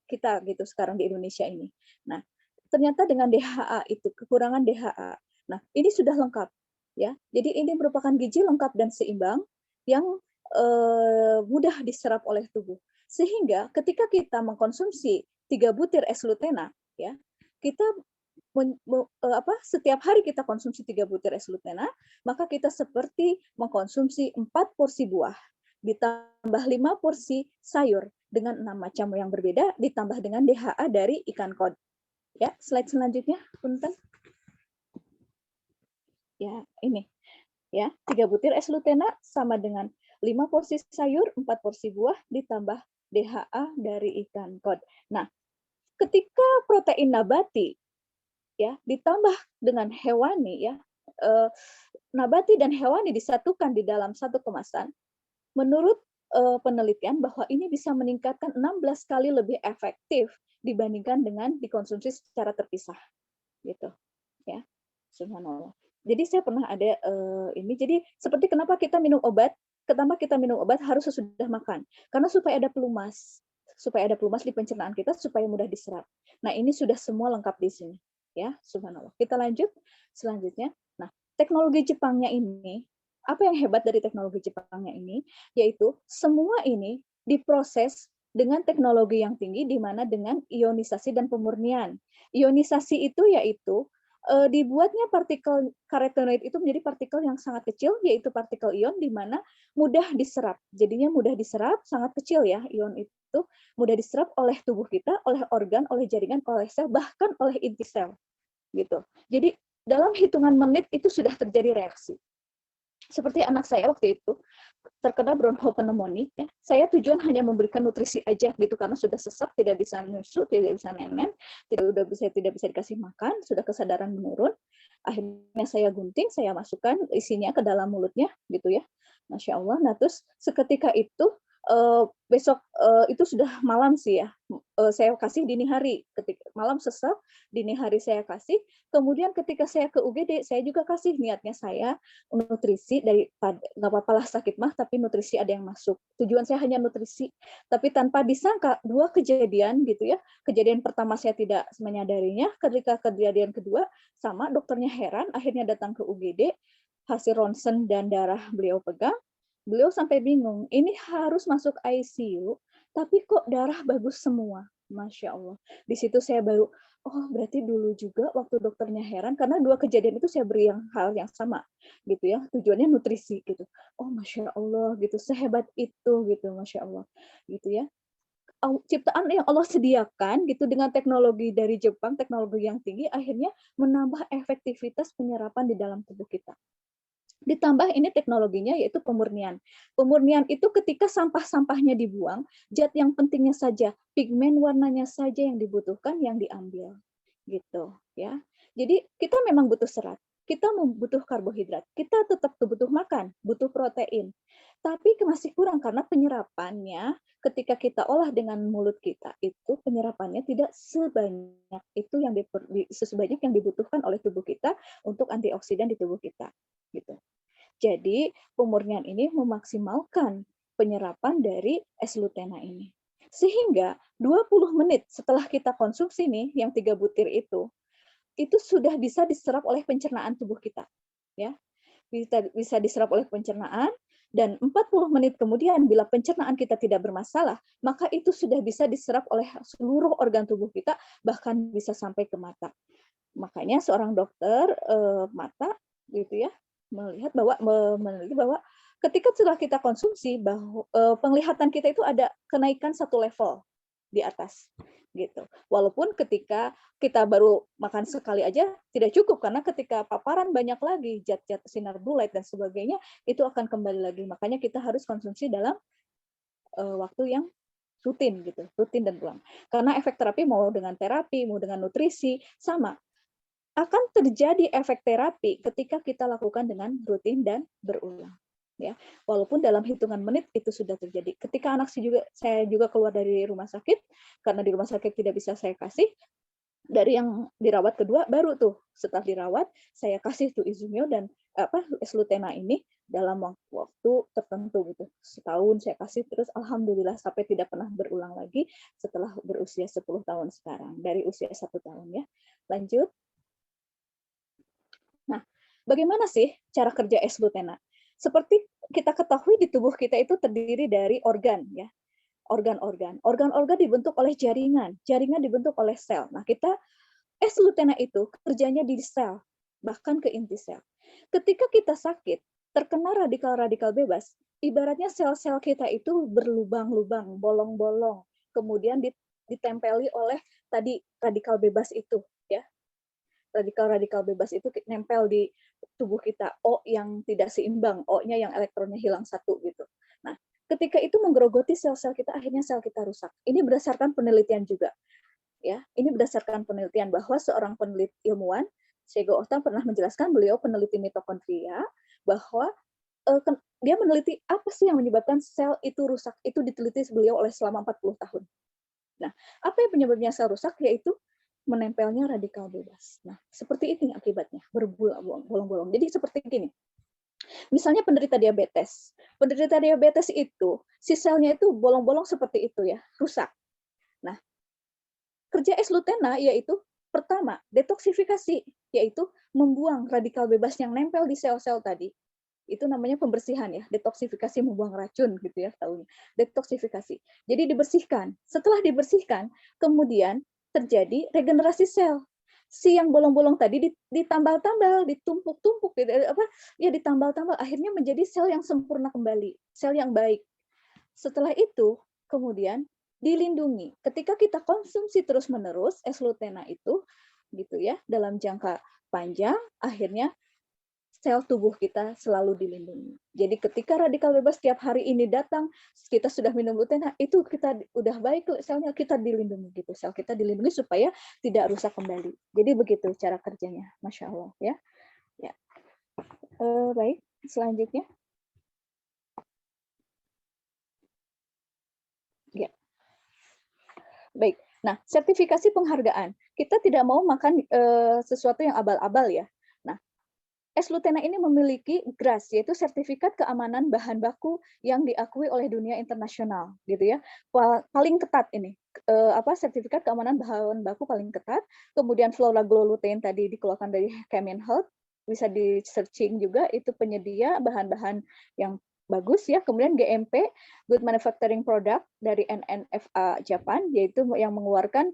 kita gitu sekarang di Indonesia ini. Nah, ternyata dengan DHA itu kekurangan DHA. Nah, ini sudah lengkap ya. Jadi ini merupakan gizi lengkap dan seimbang yang mudah diserap oleh tubuh. Sehingga ketika kita mengkonsumsi 3 butir S-lutena ya, kita setiap hari kita konsumsi 3 butir S-lutena, maka kita seperti mengkonsumsi 4 porsi buah ditambah 5 porsi sayur dengan 6 macam yang berbeda ditambah dengan DHA dari ikan kod. Ya, slide selanjutnya, punten. Ya, ini. Ya, 3 butir S-lutena sama dengan 5 porsi sayur, 4 porsi buah ditambah DHA dari ikan kod. Nah, ketika protein nabati ya ditambah dengan hewani ya, nabati dan hewani disatukan di dalam satu kemasan, menurut penelitian bahwa ini bisa meningkatkan 16 kali lebih efektif dibandingkan dengan dikonsumsi secara terpisah gitu ya. Subhanallah. Jadi saya pernah ada ini, jadi seperti kenapa kita minum obat harus sesudah makan, karena supaya ada pelumas di pencernaan kita supaya mudah diserap. Nah, ini sudah semua lengkap di sini ya, subhanallah. Kita lanjut selanjutnya. Nah, teknologi Jepangnya ini, apa yang hebat dari teknologi Jepangnya ini, yaitu semua ini diproses dengan teknologi yang tinggi, di mana dengan ionisasi dan pemurnian. Ionisasi itu yaitu dibuatnya partikel karotenoid itu menjadi partikel yang sangat kecil, yaitu partikel ion, di mana mudah diserap. Jadinya mudah diserap, sangat kecil ya, ion itu mudah diserap oleh tubuh kita, oleh organ, oleh jaringan, oleh sel, bahkan oleh inti sel. Gitu. Jadi dalam hitungan menit itu sudah terjadi reaksi. Seperti anak saya waktu itu terkena bronchopneumonia, ya. Saya tujuan hanya memberikan nutrisi aja gitu karena sudah sesak, tidak bisa nyusu, tidak bisa nemen, tidak bisa dikasih makan, sudah kesadaran menurun. Akhirnya saya gunting, saya masukkan isinya ke dalam mulutnya gitu ya. Masya Allah. Nah, terus seketika itu besok itu sudah malam sih ya. Saya kasih dini hari, ketika malam sesak, dini hari saya kasih. Kemudian ketika saya ke UGD, saya juga kasih, niatnya saya nutrisi, daripada nggak apa-apa lah sakit mah, tapi nutrisi ada yang masuk. Tujuan saya hanya nutrisi, tapi tanpa disangka 2 kejadian gitu ya. Kejadian pertama saya tidak menyadarinya, ketika kejadian kedua sama, dokternya heran, akhirnya datang ke UGD, hasil ronsen dan darah beliau pegang. Beliau sampai bingung, ini harus masuk ICU, tapi kok darah bagus semua. Masya Allah. Di situ saya baru, oh berarti dulu juga waktu dokternya heran, karena 2 kejadian itu saya beri hal yang sama, gitu ya. Tujuannya nutrisi, gitu. Oh Masya Allah, gitu. Sehebat itu, gitu. Masya Allah. Gitu ya. Ciptaan yang Allah sediakan, gitu, dengan teknologi dari Jepang, teknologi yang tinggi, akhirnya menambah efektivitas penyerapan di dalam tubuh kita. Ditambah ini teknologinya yaitu pemurnian. Pemurnian itu ketika sampah-sampahnya dibuang, zat yang pentingnya saja, pigmen warnanya saja yang dibutuhkan yang diambil. Gitu ya. Jadi kita memang butuh serat, kita butuh karbohidrat, kita tetap butuh makan, butuh protein. Tapi masih kurang karena penyerapannya ketika kita olah dengan mulut kita itu penyerapannya tidak sebanyak itu yang sebanyak yang dibutuhkan oleh tubuh kita untuk antioksidan di tubuh kita. Gitu. Jadi pemurnian ini memaksimalkan penyerapan dari S-lutena ini. Sehingga 20 menit setelah kita konsumsi nih, yang 3 butir itu sudah bisa diserap oleh pencernaan tubuh kita. Ya, bisa diserap oleh pencernaan, dan 40 menit kemudian bila pencernaan kita tidak bermasalah, maka itu sudah bisa diserap oleh seluruh organ tubuh kita, bahkan bisa sampai ke mata. Makanya seorang dokter mata gitu ya, meneliti bahwa ketika setelah kita konsumsi bahwa penglihatan kita itu ada kenaikan satu level di atas gitu. Walaupun ketika kita baru makan sekali aja tidak cukup, karena ketika paparan banyak lagi zat-zat sinar blue light dan sebagainya itu akan kembali lagi. Makanya kita harus konsumsi dalam waktu yang rutin gitu, rutin dan berulang. Karena efek terapi mau dengan terapi, mau dengan nutrisi sama. Akan terjadi efek terapi ketika kita lakukan dengan rutin dan berulang. Ya, walaupun dalam hitungan menit itu sudah terjadi. Ketika anak saya juga keluar dari rumah sakit, karena di rumah sakit tidak bisa saya kasih, dari yang dirawat kedua baru tuh setelah dirawat saya kasih tuh Izumio dan S-lutena ini dalam waktu tertentu gitu. Setahun saya kasih terus, alhamdulillah sampai tidak pernah berulang lagi setelah berusia 10 tahun sekarang, dari usia 1 tahun ya. Lanjut. Nah, bagaimana sih cara kerja S-lutena? Seperti kita ketahui di tubuh kita itu terdiri dari organ ya. Organ-organ. Organ-organ dibentuk oleh jaringan. Jaringan dibentuk oleh sel. Nah, S-lutena itu kerjanya di sel, bahkan ke inti sel. Ketika kita sakit, terkena radikal-radikal bebas, ibaratnya sel-sel kita itu berlubang-lubang, bolong-bolong, kemudian ditempeli oleh tadi radikal bebas itu ya. Radikal-radikal bebas itu nempel di tubuh kita, O yang tidak seimbang, O-nya yang elektronnya hilang satu gitu. Nah, ketika itu menggerogoti sel-sel kita, akhirnya sel kita rusak. Ini berdasarkan penelitian juga. Ya, ini berdasarkan penelitian bahwa seorang peneliti ilmuwan, Sego Ohta pernah menjelaskan, beliau peneliti mitokondria, bahwa dia meneliti apa sih yang menyebabkan sel itu rusak. Itu diteliti beliau oleh selama 40 tahun. Nah, apa yang penyebabnya sel rusak? Yaitu menempelnya radikal bebas. Nah, seperti ini akibatnya, berbolong-bolong. Jadi seperti gini. Misalnya penderita diabetes. Penderita diabetes itu, si selnya itu bolong-bolong seperti itu ya, rusak. Nah, kerja S-lutena yaitu pertama, detoksifikasi, yaitu membuang radikal bebas yang nempel di sel-sel tadi. Itu namanya pembersihan ya, detoksifikasi, membuang racun gitu ya, tahunya. Detoksifikasi. Jadi dibersihkan. Setelah dibersihkan, kemudian terjadi regenerasi sel. Si yang bolong-bolong tadi ditambal-tambal, ditumpuk-tumpuk, ya ditambal-tambal, akhirnya menjadi sel yang sempurna kembali, sel yang baik. Setelah itu, kemudian dilindungi. Ketika kita konsumsi terus-menerus S-lutena itu, gitu ya, dalam jangka panjang, akhirnya sel tubuh kita selalu dilindungi. Jadi ketika radikal bebas setiap hari ini datang, kita sudah minum lutena, itu kita udah baik selnya, kita dilindungi gitu. Sel kita dilindungi supaya tidak rusak kembali. Jadi begitu cara kerjanya, Masya Allah ya. Ya. Baik, selanjutnya. Ya. Baik. Nah, sertifikasi penghargaan. Kita tidak mau makan sesuatu yang abal-abal ya. S-lutena ini memiliki GRAS, yaitu sertifikat keamanan bahan baku yang diakui oleh dunia internasional, gitu ya. Paling ketat ini, sertifikat keamanan bahan baku paling ketat. Kemudian Flora-Glutein tadi dikeluarkan dari Kemenhealth, bisa di searching juga, itu penyedia bahan-bahan yang bagus ya. Kemudian GMP, Good Manufacturing Product dari NNFA Japan, yaitu yang mengeluarkan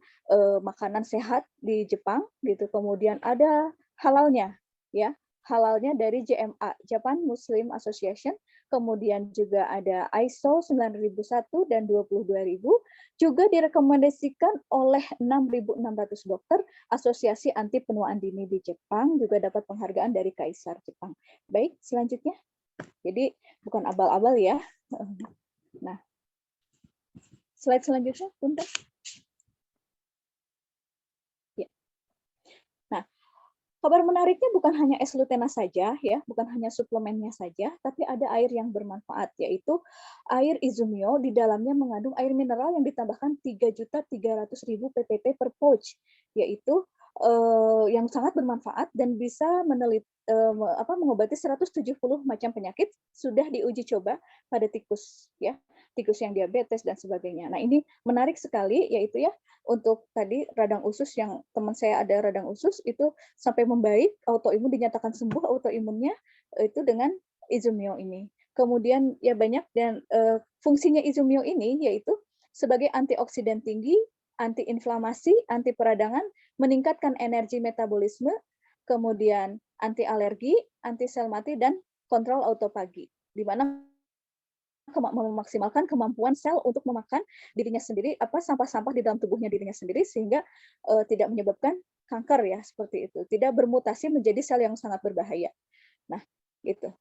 makanan sehat di Jepang, gitu. Kemudian ada halalnya, ya. Halalnya dari JMA, Japan Muslim Association, kemudian juga ada ISO 9001 dan 22.000, juga direkomendasikan oleh 6.600 dokter Asosiasi Anti Penuaan Dini di Jepang, juga dapat penghargaan dari Kaisar Jepang. Baik, selanjutnya. Jadi bukan abal-abal ya. Nah, slide selanjutnya, Punten. Ya. Nah, kabar menariknya bukan hanya S-Lutena saja, ya, bukan hanya suplemennya saja, tapi ada air yang bermanfaat, yaitu air Izumyo. Di dalamnya mengandung air mineral yang ditambahkan 3.300.000 ppb per pouch, yaitu yang sangat bermanfaat dan bisa mengobati 170 macam penyakit, sudah diuji coba pada tikus, ya, tikus yang diabetes dan sebagainya. Nah, ini menarik sekali, yaitu ya, untuk tadi radang usus, yang teman saya ada radang usus itu sampai membaik, autoimun dinyatakan sembuh autoimunnya itu dengan Izumyo ini. Kemudian ya banyak, dan fungsinya Izumyo ini yaitu sebagai antioksidan tinggi, anti-inflamasi, anti peradangan, meningkatkan energi metabolisme, kemudian anti alergi, anti sel mati, dan kontrol autofagi, di mana memaksimalkan kemampuan sel untuk memakan dirinya sendiri, sampah-sampah di dalam tubuhnya dirinya sendiri, sehingga tidak menyebabkan kanker, ya, seperti itu, tidak bermutasi menjadi sel yang sangat berbahaya. Nah, gitu.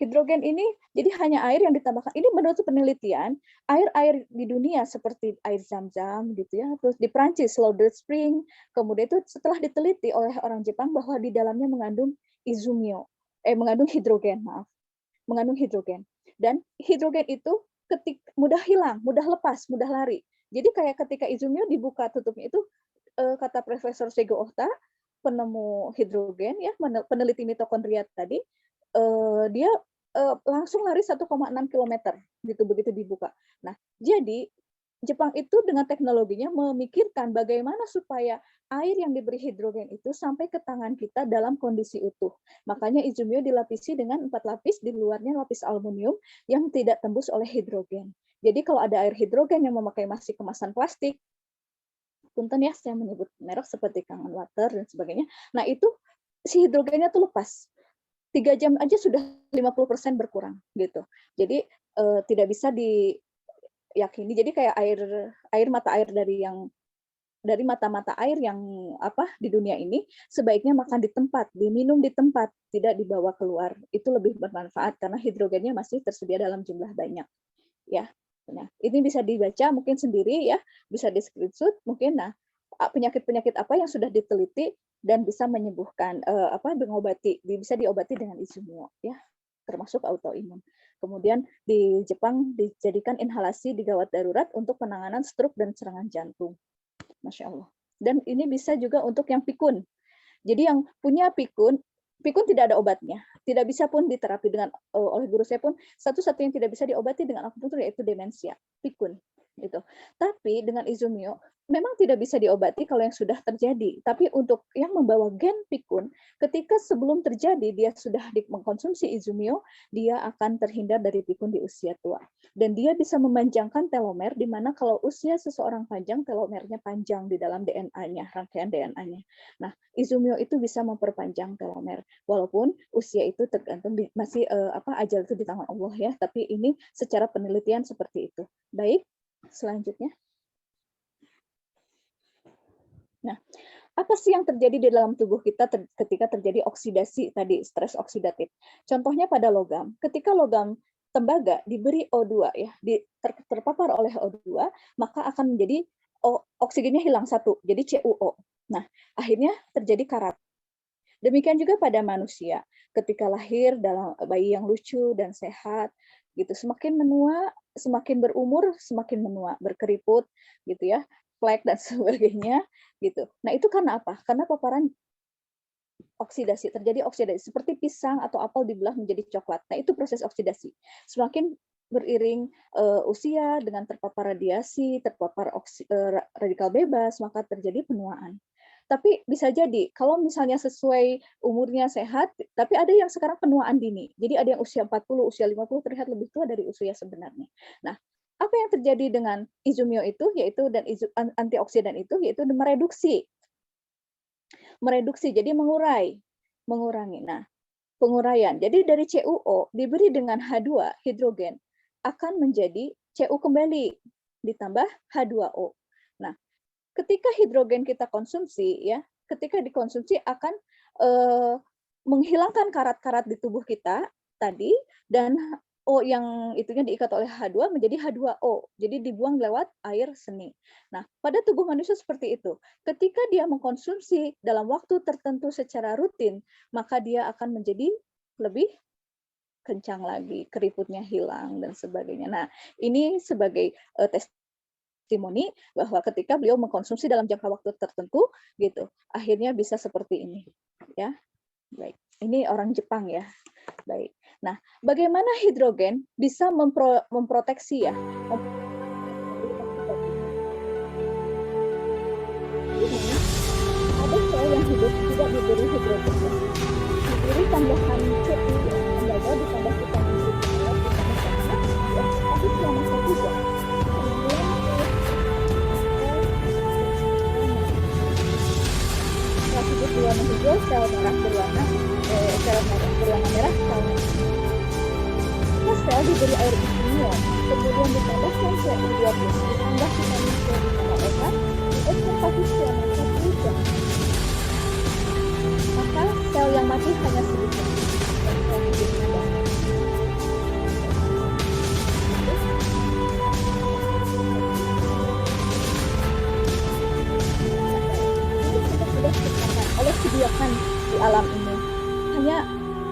Hidrogen ini jadi hanya air yang ditambahkan. Ini menurut penelitian, air-air di dunia seperti air Zam-Zam gitu ya, terus di Prancis Lauder Spring, kemudian itu setelah diteliti oleh orang Jepang bahwa di dalamnya mengandung mengandung hidrogen, mengandung hidrogen. Dan hidrogen itu mudah hilang, mudah lepas, mudah lari. Jadi kayak ketika Izumyo dibuka tutupnya itu, kata Profesor Seigo Ohta, penemu hidrogen, ya, peneliti mitokondria tadi, dia langsung lari 1,6 km gitu begitu dibuka. Nah, jadi Jepang itu dengan teknologinya memikirkan bagaimana supaya air yang diberi hidrogen itu sampai ke tangan kita dalam kondisi utuh. Makanya Izumyo dilapisi dengan 4 lapis, di luarnya lapis aluminium yang tidak tembus oleh hidrogen. Jadi kalau ada air hidrogen yang memakai masih kemasan plastik, punten ya, saya menyebut merek seperti Kangen Water dan sebagainya. Nah, itu si hidrogennya tuh lepas. 3 jam aja sudah 50% berkurang gitu. Jadi tidak bisa diyakini. Jadi kayak mata air dari mata-mata air yang di dunia ini sebaiknya makan di tempat, diminum di tempat, tidak dibawa keluar. Itu lebih bermanfaat karena hidrogennya masih tersedia dalam jumlah banyak. Ya. Nah, ini bisa dibaca mungkin sendiri ya, bisa di-screenshot mungkin. Nah, penyakit-penyakit apa yang sudah diteliti dan bisa menyembuhkan bisa diobati dengan Izumyo, ya, termasuk autoimun. Kemudian di Jepang dijadikan inhalasi di gawat darurat untuk penanganan stroke dan serangan jantung. Masya Allah. Dan ini bisa juga untuk yang pikun. Jadi yang punya pikun tidak ada obatnya, tidak bisa pun diterapi dengan oleh guru saya pun, satu-satunya yang tidak bisa diobati dengan akupunktur yaitu demensia, pikun gitu. Tapi dengan Izumyo memang tidak bisa diobati kalau yang sudah terjadi, tapi untuk yang membawa gen pikun, ketika sebelum terjadi dia sudah mengkonsumsi Izumyo, dia akan terhindar dari pikun di usia tua. Dan dia bisa memanjangkan telomer, di mana kalau usia seseorang panjang, telomernya panjang di dalam DNA-nya, rangkaian DNA-nya. Nah, Izumyo itu bisa memperpanjang telomer, walaupun usia itu tergantung masih ajal itu di tangan Allah, ya, tapi ini secara penelitian seperti itu. Baik, selanjutnya. Nah, apa sih yang terjadi di dalam tubuh kita ketika terjadi oksidasi tadi, stres oksidatif? Contohnya pada logam. Ketika logam tembaga diberi O2, ya, terpapar oleh O2, maka akan menjadi oksigennya hilang satu, jadi CuO. Nah, akhirnya terjadi karat. Demikian juga pada manusia, ketika lahir dalam bayi yang lucu dan sehat, gitu, semakin menua, semakin berumur, semakin menua, berkeriput, gitu ya, flek dan sebagainya, gitu. Nah, itu karena apa? Karena paparan oksidasi, terjadi oksidasi seperti pisang atau apel dibelah menjadi coklat. Nah, itu proses oksidasi. Semakin beriring usia dengan terpapar radiasi, terpapar radikal bebas, maka terjadi penuaan. Tapi bisa jadi kalau misalnya sesuai umurnya sehat, tapi ada yang sekarang penuaan dini. Jadi ada yang usia 40, usia 50 terlihat lebih tua dari usia sebenarnya. Nah, apa yang terjadi dengan Izumyo itu, yaitu dan antioksidan itu, yaitu mereduksi, jadi mengurangi. Nah, penguraian. Jadi dari CuO diberi dengan H2 hidrogen akan menjadi Cu kembali ditambah H2O. Nah, ketika hidrogen kita konsumsi ya, ketika dikonsumsi akan menghilangkan karat-karat di tubuh kita tadi, dan O yang itunya diikat oleh H2 menjadi H2O. Jadi dibuang lewat air seni. Nah, pada tubuh manusia seperti itu. Ketika dia mengkonsumsi dalam waktu tertentu secara rutin, maka dia akan menjadi lebih kencang lagi, keriputnya hilang dan sebagainya. Nah, ini sebagai testimoni bahwa ketika beliau mengkonsumsi dalam jangka waktu tertentu gitu, akhirnya bisa seperti ini. Ya. Baik. Ini orang Jepang ya. Baik. Nah, bagaimana hidrogen bisa memproteksi ya? Ada sel yang hidup tidak diberi hidrogen. Diberi tambahan Cu, lembaga ditambah vitamin C, tapi selama satu jam. Sel hidup berwarna hijau, sel merah berwarna merah, sel diberi air isinium, kemudian ditambahkan Cu12, ditambah vitamin C ditambah obat, diobservasi selama 1 jam. Maka sel yang mati hanya sedikit. Dan sel hidupnya banyak. Itu sudah diciptakan oleh kebiasaan di alam ini. Hanya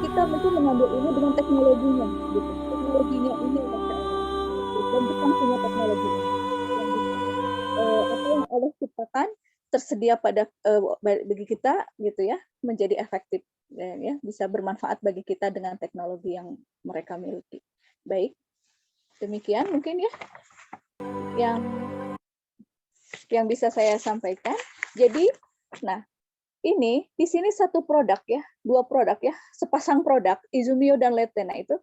kita mungkin mengambil ini dengan teknologinya, gitu. Teknologinya ini dan bukan punya teknologi apa yang Allah ciptakan tersedia pada bagi kita, gitu ya, menjadi efektif, ya, bisa bermanfaat bagi kita dengan teknologi yang mereka miliki. Baik, demikian mungkin ya yang bisa saya sampaikan. Jadi, nah. Ini di sini satu produk ya, 2 produk ya, sepasang produk Izumio dan Letena itu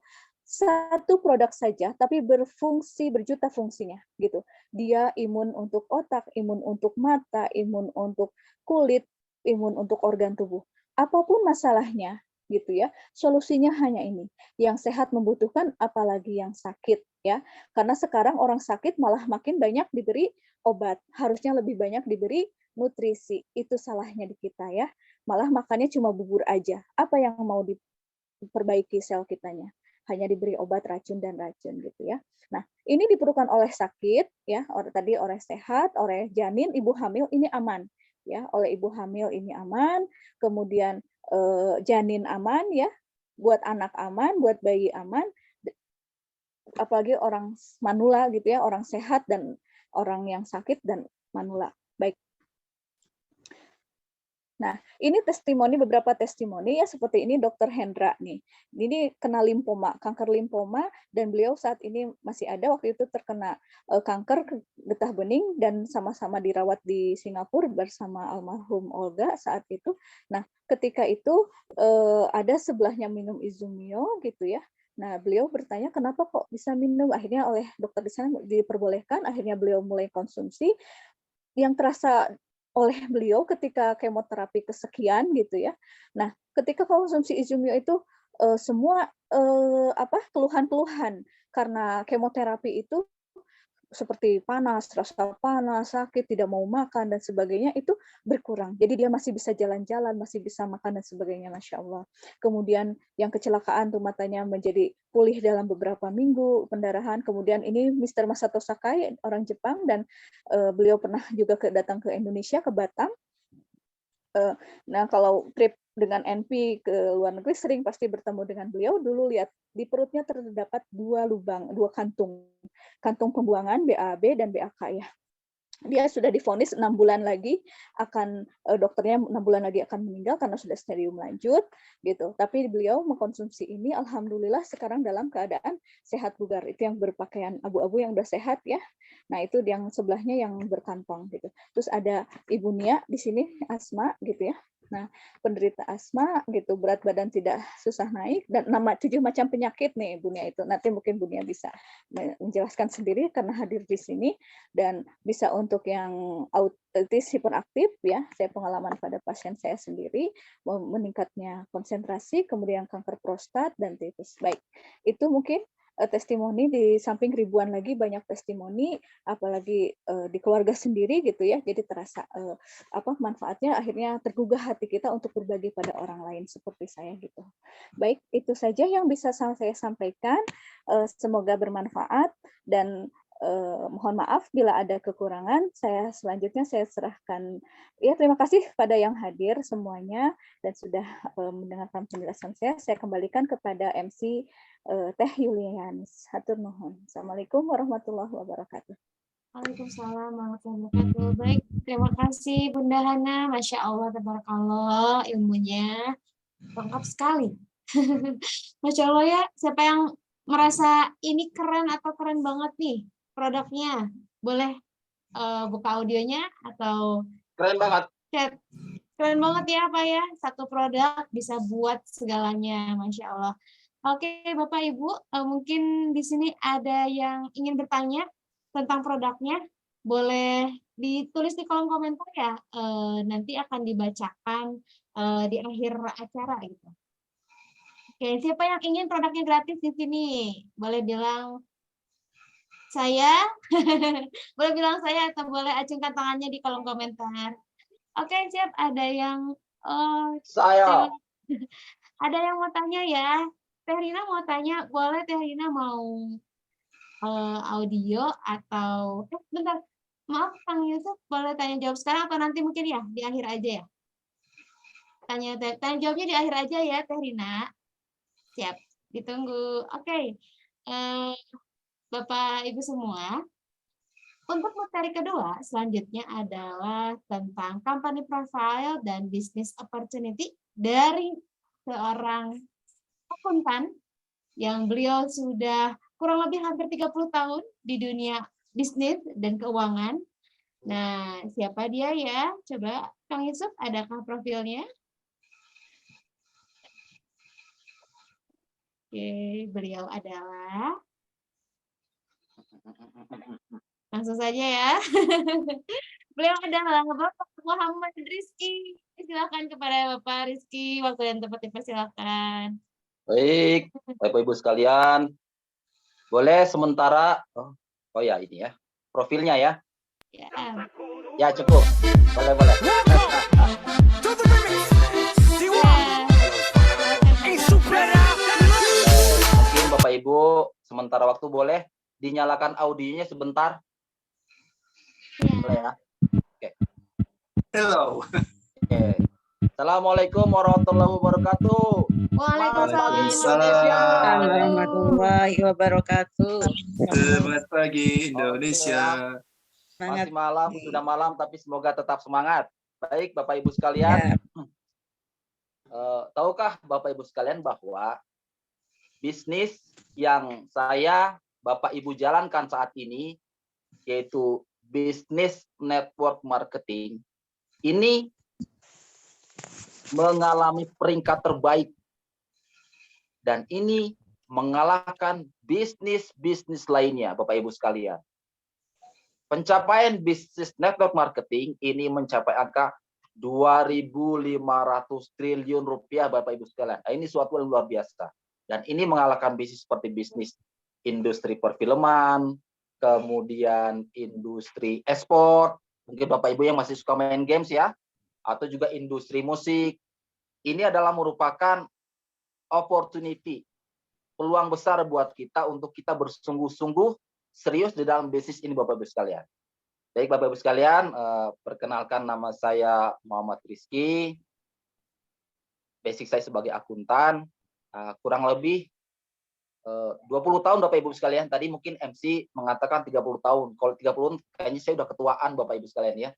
satu produk saja tapi berfungsi berjuta fungsinya gitu. Dia imun untuk otak, imun untuk mata, imun untuk kulit, imun untuk organ tubuh. Apapun masalahnya gitu ya, solusinya hanya ini. Yang sehat membutuhkan apalagi yang sakit ya. Karena sekarang orang sakit malah makin banyak diberi obat, harusnya lebih banyak diberi nutrisi. Itu salahnya di kita ya. Malah makannya cuma bubur aja. Apa yang mau diperbaiki sel kitanya? Hanya diberi obat racun dan racun gitu ya. Nah, ini diperlukan oleh sakit ya, tadi oleh sehat, oleh janin, ibu hamil ini aman ya. Oleh ibu hamil ini aman, kemudian janin aman ya, buat anak aman, buat bayi aman, apalagi orang manula gitu ya, orang sehat dan orang yang sakit dan manula. Baik. Nah, ini testimoni, beberapa testimoni ya, seperti ini Dr. Hendra nih. Ini kena limfoma, kanker limfoma, dan beliau saat ini masih ada, waktu itu terkena kanker getah bening dan sama-sama dirawat di Singapura bersama almarhum Olga saat itu. Nah, ketika itu ada sebelahnya minum Izumio gitu ya. Nah, beliau bertanya kenapa kok bisa minum, akhirnya oleh dokter di sana diperbolehkan, akhirnya beliau mulai konsumsi. Yang terasa oleh beliau ketika kemoterapi kesekian gitu ya. Nah, ketika konsumsi Izumio itu semua keluhan-keluhan karena kemoterapi itu seperti panas, rasa panas, sakit, tidak mau makan dan sebagainya itu berkurang. Jadi dia masih bisa jalan-jalan, masih bisa makan dan sebagainya, Masya Allah. Kemudian yang kecelakaan tuh matanya menjadi pulih dalam beberapa minggu, pendarahan. Kemudian ini Mr. Masato Sakai, orang Jepang, dan beliau pernah juga datang ke Indonesia, ke Batam. Nah, kalau trip dengan NP ke luar negeri sering pasti bertemu dengan beliau. Dulu lihat di perutnya terdapat 2 lubang, 2 kantung pembuangan BAB dan BAK ya. Dia sudah divonis 6 bulan lagi akan dokternya 6 bulan lagi akan meninggal karena sudah stadium lanjut gitu. Tapi beliau mengkonsumsi ini, alhamdulillah sekarang dalam keadaan sehat bugar. Itu yang berpakaian abu-abu yang udah sehat ya. Nah, itu yang sebelahnya yang berkantong gitu. Terus ada Ibu Nia di sini, Asma gitu ya. Nah, penderita asma gitu, berat badan tidak susah naik, dan 7 macam penyakit nih Bunia itu. Nanti mungkin Bunia bisa menjelaskan sendiri karena hadir di sini, dan bisa untuk yang autis hiperaktif ya, saya pengalaman pada pasien saya sendiri, meningkatnya konsentrasi, kemudian kanker prostat dan tifus. Baik, itu mungkin testimoni, di samping ribuan lagi banyak testimoni, apalagi di keluarga sendiri gitu ya, jadi terasa manfaatnya, akhirnya tergugah hati kita untuk berbagi pada orang lain seperti saya gitu. Baik, itu saja yang bisa saya sampaikan. Semoga bermanfaat, dan mohon maaf bila ada kekurangan. Selanjutnya saya serahkan, ya, terima kasih pada yang hadir semuanya dan sudah mendengarkan penjelasan saya. Saya kembalikan kepada MC Teh Yulianis. Hatur nuhun. Assalamualaikum warahmatullahi wabarakatuh. Waalaikumsalam warahmatullahi wabarakatuh. Baik, terima kasih Bunda Hana. Masya Allah, tabarakallah, ilmunya lengkap sekali. Masya Allah ya, siapa yang merasa ini keren atau keren banget nih produknya, boleh buka audionya atau Keren banget. chat. Keren banget ya Pak ya, satu produk bisa buat segalanya, Masya Allah. Oke Bapak Ibu, mungkin di sini ada yang ingin bertanya tentang produknya, boleh ditulis di kolom komentar ya, nanti akan dibacakan di akhir acara gitu. Oke, siapa yang ingin produknya gratis di sini? Boleh bilang saya, boleh bilang saya atau boleh acungkan tangannya di kolom komentar. Oke, siap. Ada yang Saya. ada yang mau tanya ya. Teh Rina mau tanya, boleh Teh Rina mau audio atau bentar. Maaf Kang Yusuf, boleh tanya jawab sekarang atau nanti mungkin ya di akhir aja ya. Tanya jawabnya di akhir aja ya Teh Rina. Siap, ditunggu. Oke. Bapak Ibu semua, untuk materi kedua selanjutnya adalah tentang company profile dan business opportunity dari seorang akuntan yang beliau sudah kurang lebih hampir 30 tahun di dunia bisnis dan keuangan. Nah, siapa dia ya? Coba Kang Yusuf, adakah profilnya? Oke, beliau adalah, langsung saja ya. Beliau adalah Bapak Muhammad Rizky. Silakan kepada Bapak Rizky, waktu yang tepat dipersilakan. Baik, Bapak Ibu sekalian. Boleh sementara, oh ya ini ya, profilnya ya. Ya. Ya cukup, boleh. Mungkin Bapak Ibu sementara waktu boleh dinyalakan audionya sebentar. Boleh ya. Oke. Hello. Oke. Assalamualaikum warahmatullahi wabarakatuh. Waalaikumsalam warahmatullahi wabarakatuh. Selamat pagi Indonesia. Masih malam, sudah malam, tapi semoga tetap semangat. Baik, Bapak Ibu sekalian. Tahukah Bapak Ibu sekalian bahwa bisnis yang saya, Bapak Ibu jalankan saat ini, yaitu bisnis network marketing, ini mengalami peringkat terbaik. Dan ini mengalahkan bisnis-bisnis lainnya, Bapak Ibu sekalian. Pencapaian bisnis network marketing ini mencapai angka 2.500 triliun rupiah, Bapak Ibu sekalian. Nah, ini suatu yang luar biasa. Dan ini mengalahkan bisnis seperti bisnis industri perfilman, kemudian industri e-sport, mungkin Bapak Ibu yang masih suka main games ya, atau juga industri musik. Ini adalah merupakan opportunity, peluang besar buat kita untuk kita bersungguh-sungguh serius di dalam bisnis ini, Bapak Ibu sekalian. Baik Bapak Ibu sekalian, perkenalkan nama saya Muhammad Rizky. Basic saya sebagai akuntan, kurang lebih 20 tahun Bapak Ibu sekalian. Tadi mungkin MC mengatakan 30 tahun. Kalau 30 kayaknya saya udah ketuaan Bapak Ibu sekalian ya.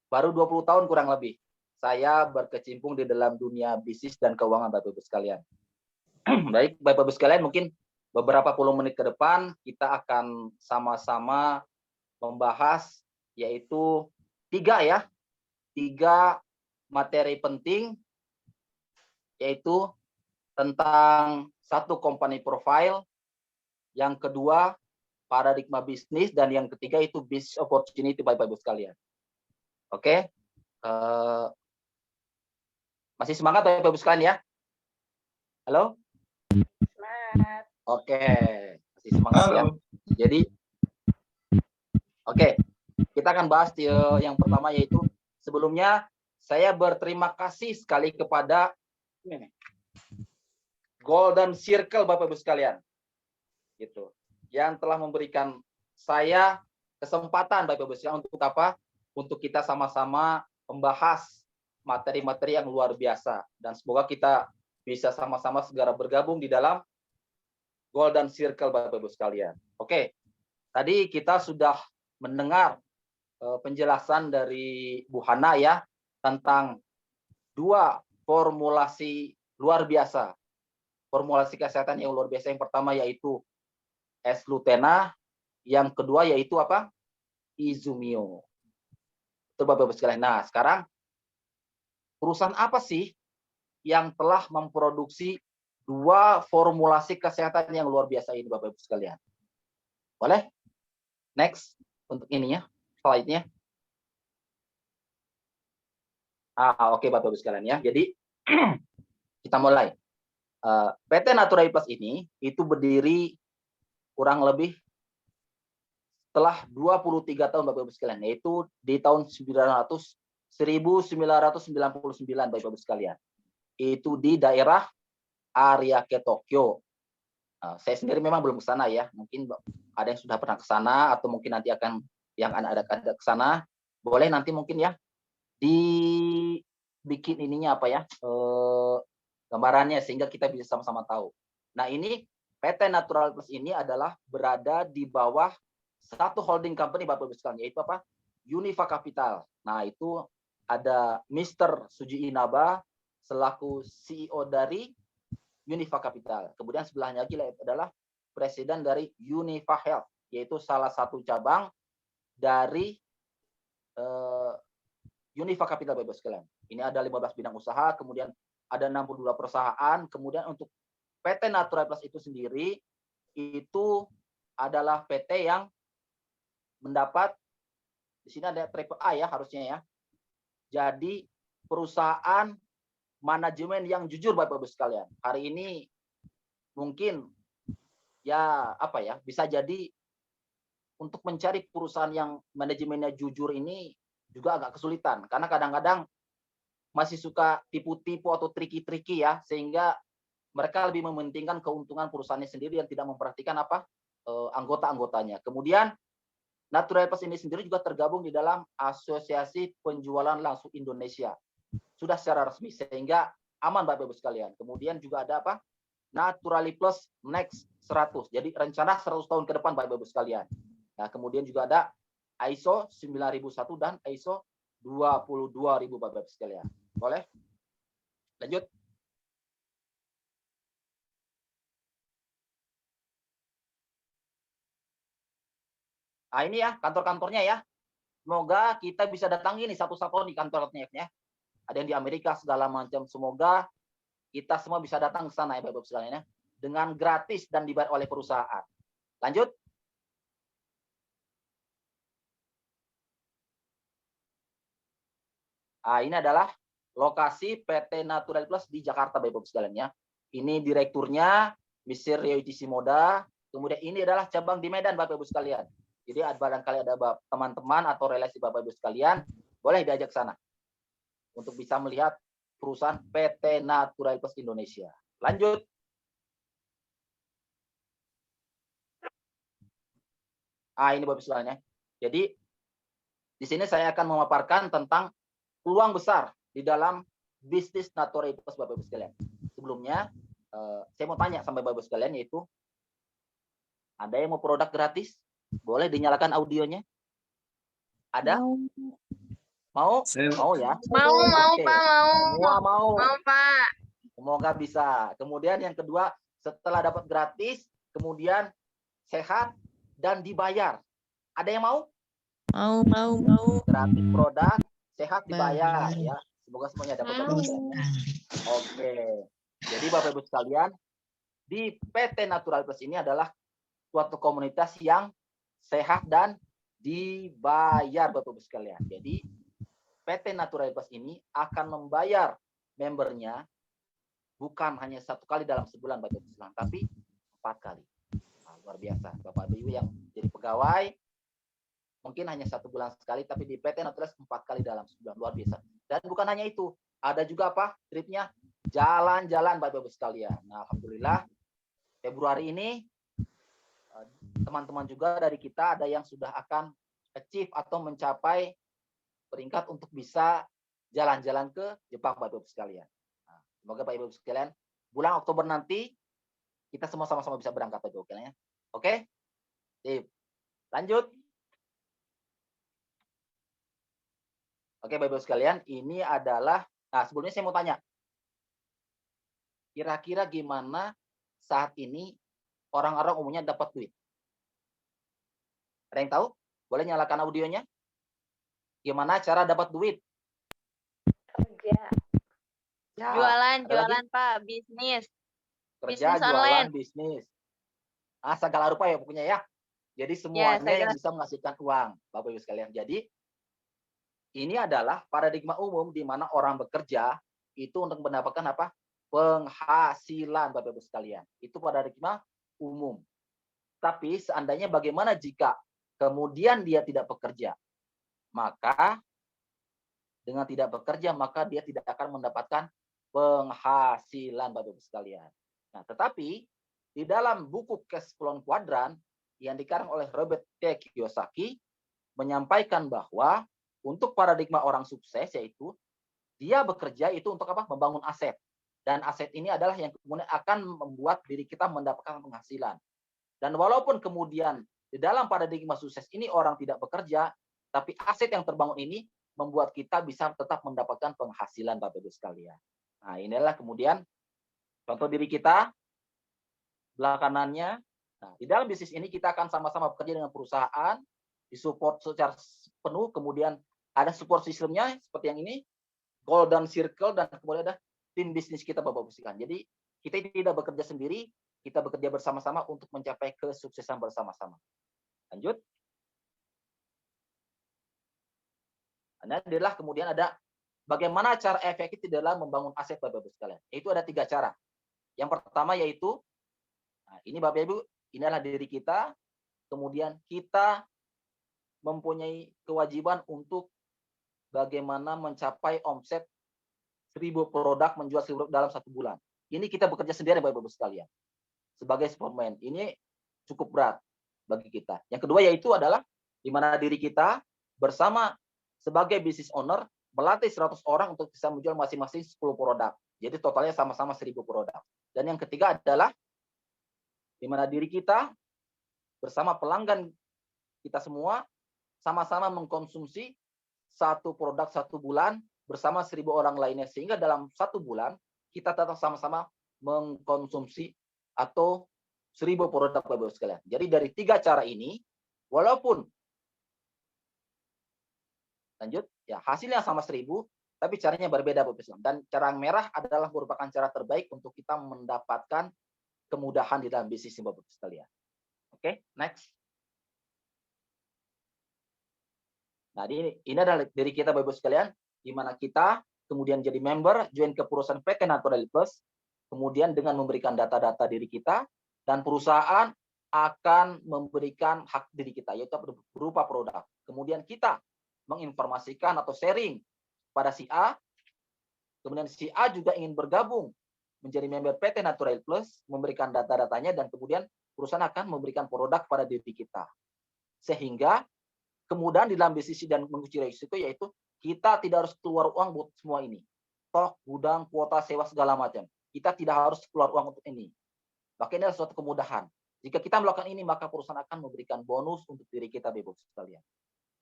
Baru 20 tahun kurang lebih saya berkecimpung di dalam dunia bisnis dan keuangan Bapak Ibu sekalian. Baik Bapak Ibu sekalian, mungkin beberapa puluh menit ke depan kita akan sama-sama membahas yaitu tiga materi penting, yaitu tentang satu company profile, yang kedua paradigma bisnis, dan yang ketiga itu business opportunity Bapak Ibu sekalian. Oke, masih semangat Bapak Ibu sekalian ya? Halo? Semangat. Oke, masih semangat ya. Halo. Jadi, oke, kita akan bahas yang pertama, yaitu sebelumnya saya berterima kasih sekali kepada Golden Circle Bapak Ibu sekalian, gitu, yang telah memberikan saya kesempatan Bapak Ibu sekalian untuk apa? Untuk kita sama-sama membahas materi-materi yang luar biasa, dan semoga kita bisa sama-sama segera bergabung di dalam Golden Circle Bapak Ibu sekalian. Oke, tadi kita sudah mendengar penjelasan dari Bu Hana ya tentang dua formulasi luar biasa, formulasi kesehatan yang luar biasa. Yang pertama yaitu S-Lutena, yang kedua yaitu apa? Izumio. Itu Bapak Ibu sekalian. Nah, sekarang perusahaan apa sih yang telah memproduksi dua formulasi kesehatan yang luar biasa ini Bapak Ibu sekalian? Boleh? Next untuk ininya, slide-nya. Oke Bapak Ibu sekalian ya. Jadi kita mulai. PT Naturae Plus ini itu berdiri kurang lebih setelah 23 tahun Bapak Ibu sekalian, yaitu di tahun 1999 Bapak Ibu sekalian. Itu di daerah Ariake, Tokyo. Saya sendiri memang belum ke sana ya. Mungkin ada yang sudah pernah ke sana atau mungkin nanti akan yang ada ke sana. Boleh nanti mungkin ya dibikin ininya apa ya? Gambarannya sehingga kita bisa sama-sama tahu. Nah, ini PT Naturae Plus ini adalah berada di bawah satu holding company Bapak Ibu sekalian, yaitu apa? Unifa Capital. Nah, itu ada Mr. Suji Inaba selaku CEO dari Unifa Capital. Kemudian sebelahnya lagi adalah presiden dari Unifa Health, yaitu salah satu cabang dari Unifa Capital Bapak sekalian. Ini ada 15 bidang usaha, kemudian ada 62 perusahaan, kemudian untuk PT Naturae Plus itu sendiri itu adalah PT yang mendapat di sini ada triple A ya harusnya ya. Jadi perusahaan manajemen yang jujur Bapak Ibu sekalian. Hari ini mungkin ya apa ya, bisa jadi untuk mencari perusahaan yang manajemennya jujur ini juga agak kesulitan karena kadang-kadang masih suka tipu-tipu atau triki-triki ya, sehingga mereka lebih mementingkan keuntungan perusahaannya sendiri dan tidak memperhatikan apa anggota-anggotanya. Kemudian Naturae Plus ini sendiri juga tergabung di dalam Asosiasi Penjualan Langsung Indonesia. Sudah secara resmi sehingga aman Bapak Ibu sekalian. Kemudian juga ada apa? Naturae Plus Next 100. Jadi rencana 100 tahun ke depan Bapak Ibu sekalian. Nah, kemudian juga ada ISO 9001 dan ISO 22000 Bapak Ibu sekalian. Boleh? Lanjut. Nah, ini ya kantor-kantornya ya. Semoga kita bisa datangi nih satu-satu di kantornya ya. Ada yang di Amerika segala macam. Semoga kita semua bisa datang ke sana ya Bapak Ibu sekalian ya. Dengan gratis dan dibayar oleh perusahaan. Lanjut. Nah, ini adalah lokasi PT Naturae Plus di Jakarta Bapak Ibu sekalian ya. Ini direkturnya Mr. Ryuichi Shimoda. Kemudian ini adalah cabang di Medan Bapak Ibu sekalian. Jadi barangkali ada teman-teman atau relasi Bapak Ibu sekalian, boleh diajak sana untuk bisa melihat perusahaan PT Naturae Plus Indonesia. Lanjut. Ini Bapak Ibu sekalian ya. Jadi di sini saya akan memaparkan tentang peluang besar di dalam bisnis Naturae Plus Bapak Ibu sekalian. Sebelumnya saya mau tanya sama Bapak Ibu sekalian, yaitu ada yang mau produk gratis? Boleh dinyalakan audionya? Ada? Mau? Mau ya? Mau, Oke. Pak, mau. Semua mau. Mau, Pak. Semoga bisa. Kemudian yang kedua, setelah dapat gratis, kemudian sehat dan dibayar. Ada yang mau? Mau. Gratis produk, sehat dibayar ya. Semoga semuanya dapat Mau. Bapak Ibu sekalian. Oke. Jadi Bapak Ibu sekalian, di PT Natural Plus ini adalah suatu komunitas yang sehat dan dibayar Bapak Ibu sekalian. Jadi PT Natural Plus ini akan membayar membernya bukan hanya 1 kali dalam sebulan Bapak Ibu sekalian, tapi 4 kali. Nah, luar biasa. Bapak Ibu yang jadi pegawai mungkin hanya 1 bulan sekali, tapi di PT Natural 4 kali dalam sebulan, luar biasa. Dan bukan hanya itu, ada juga apa? Tripnya jalan-jalan Bapak Ibu sekalian. Nah, alhamdulillah Februari ini teman-teman juga dari kita ada yang sudah akan achieve atau mencapai peringkat untuk bisa jalan-jalan ke Jepang Bapak Ibu sekalian. Nah, semoga Bapak Ibu sekalian bulan Oktober nanti kita semua sama-sama bisa berangkat Bapak Ibu sekalian. Oke? Sip. Lanjut. Oke Bapak Ibu sekalian, ini adalah, nah sebelumnya saya mau tanya, kira-kira gimana saat ini orang-orang umumnya dapat duit? Ada yang tahu? Boleh nyalakan audionya? Gimana cara dapat duit? Kerja. Ya, Jualan, ada jualan lagi? Pak, bisnis. Kerja, Bisnis jualan, online. bisnis. Segala rupa ya pokoknya ya. Jadi Ya, semuanya segala. yang bisa menghasilkan uang, Bapak Ibu sekalian. Jadi ini adalah paradigma umum di mana orang bekerja itu untuk mendapatkan apa? Penghasilan Bapak Ibu sekalian. Itu paradigma umum. Tapi seandainya bagaimana jika kemudian dia tidak bekerja? Maka dengan tidak bekerja maka dia tidak akan mendapatkan penghasilan Bapak Ibu sekalian. Nah, tetapi di dalam buku Cash Flow Quadrant yang dikarang oleh Robert T. Kiyosaki menyampaikan bahwa untuk paradigma orang sukses yaitu dia bekerja itu untuk apa? Membangun aset. Dan aset ini adalah yang kemudian akan membuat diri kita mendapatkan penghasilan. Dan walaupun kemudian di dalam paradigma sukses ini orang tidak bekerja, tapi aset yang terbangun ini membuat kita bisa tetap mendapatkan penghasilan Bapak Ibu sekalian. Nah, inilah kemudian contoh diri kita belakangannya. Nah, di dalam bisnis ini kita akan sama-sama bekerja dengan perusahaan, disupport secara penuh, kemudian ada support sistemnya seperti yang ini, Golden Circle, dan kemudian ada tim bisnis kita Bapak Ibu sekalian. Jadi kita tidak bekerja sendiri, kita bekerja bersama-sama untuk mencapai kesuksesan bersama-sama. Lanjut. Nah, adalah kemudian ada bagaimana cara efektif dalam membangun aset Bapak Ibu sekalian. Itu ada 3 cara. Yang pertama yaitu, nah ini Bapak Ibu, ini adalah diri kita, kemudian kita mempunyai kewajiban untuk bagaimana mencapai omset 1000 produk, menjual 1000 dalam 1 bulan. Ini kita bekerja sendiri Bapak Ibu sekalian. Sebagai superman, ini cukup berat bagi kita. Yang kedua yaitu adalah di mana diri kita bersama sebagai business owner melatih 100 orang untuk bisa menjual masing-masing 10 produk. Jadi totalnya sama-sama 1000 produk. Dan yang ketiga adalah di mana diri kita bersama pelanggan kita semua sama-sama mengkonsumsi 1 produk 1 bulan bersama 1000 orang lainnya, sehingga dalam 1 bulan kita tetap sama-sama mengkonsumsi atau 1000 produk Bapak Ibu sekalian. Jadi dari 3 cara ini, walaupun lanjut ya hasilnya sama 1000, tapi caranya berbeda Bapak Ibu sekalian. Dan cara yang merah adalah merupakan cara terbaik untuk kita mendapatkan kemudahan di dalam bisnis Bapak Ibu sekalian. Oke, next. Nah, ini adalah diri kita Bapak Ibu sekalian, di mana kita kemudian jadi member, join ke perusahaan PT Natural Plus, kemudian dengan memberikan data-data diri kita, dan perusahaan akan memberikan hak diri kita, yaitu berupa produk. Kemudian kita menginformasikan atau sharing pada si A, kemudian si A juga ingin bergabung menjadi member PT Natural Plus, memberikan data-datanya, dan kemudian perusahaan akan memberikan produk pada diri kita. Sehingga kemudahan di dalam bisnis dan menguji risiko yaitu kita tidak harus keluar uang buat semua ini. Toh, gudang, kuota, sewa, segala macam. Kita tidak harus keluar uang untuk ini. Maka ini adalah suatu kemudahan. Jika kita melakukan ini, maka perusahaan akan memberikan bonus untuk diri kita, Bapak Ibu sekalian.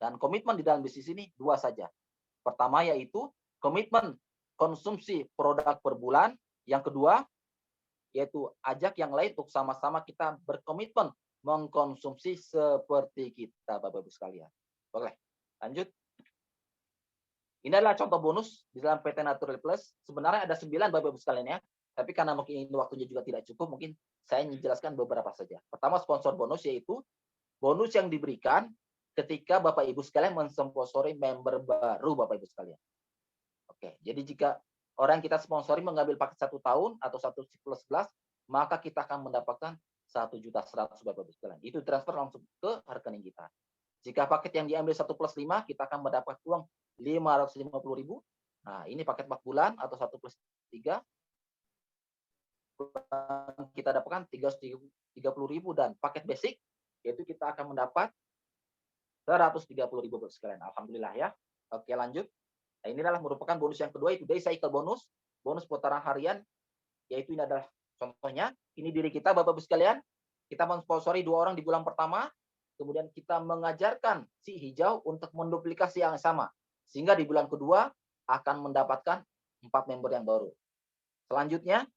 Dan komitmen di dalam bisnis ini 2 saja. Pertama yaitu komitmen konsumsi produk per bulan. Yang kedua, yaitu ajak yang lain untuk sama-sama kita berkomitmen mengkonsumsi seperti kita, Bapak Ibu sekalian. Boleh, lanjut. Ini adalah contoh bonus di dalam PT Natural Plus. Sebenarnya ada 9 Bapak Ibu sekalian ya. Tapi karena mungkin ini waktunya juga tidak cukup, mungkin saya menjelaskan beberapa saja. Pertama, sponsor bonus yaitu bonus yang diberikan ketika Bapak Ibu sekalian mensponsori member baru Bapak Ibu sekalian. Oke, jadi jika orang kita sponsori mengambil paket 1 tahun atau 1 siklus 11, maka kita akan mendapatkan 1.100.000 Bapak Ibu sekalian. Itu transfer langsung ke rekening kita. Jika paket yang diambil 1+5, kita akan mendapat uang 550.000. Nah, ini paket 4 bulan atau 1+3. Kita dapatkan 330.000 dan paket basic yaitu kita akan mendapat 130.000 Bapak sekalian. Alhamdulillah ya. Oke, lanjut. Nah, ini adalah merupakan bonus yang kedua, itu day cycle bonus, bonus putaran harian, yaitu ini adalah contohnya, ini diri kita Bapak Ibu sekalian, kita mensponsori 2 orang di bulan pertama, kemudian kita mengajarkan si hijau untuk menduplikasi yang sama, sehingga di bulan kedua akan mendapatkan 4 member yang baru. Selanjutnya,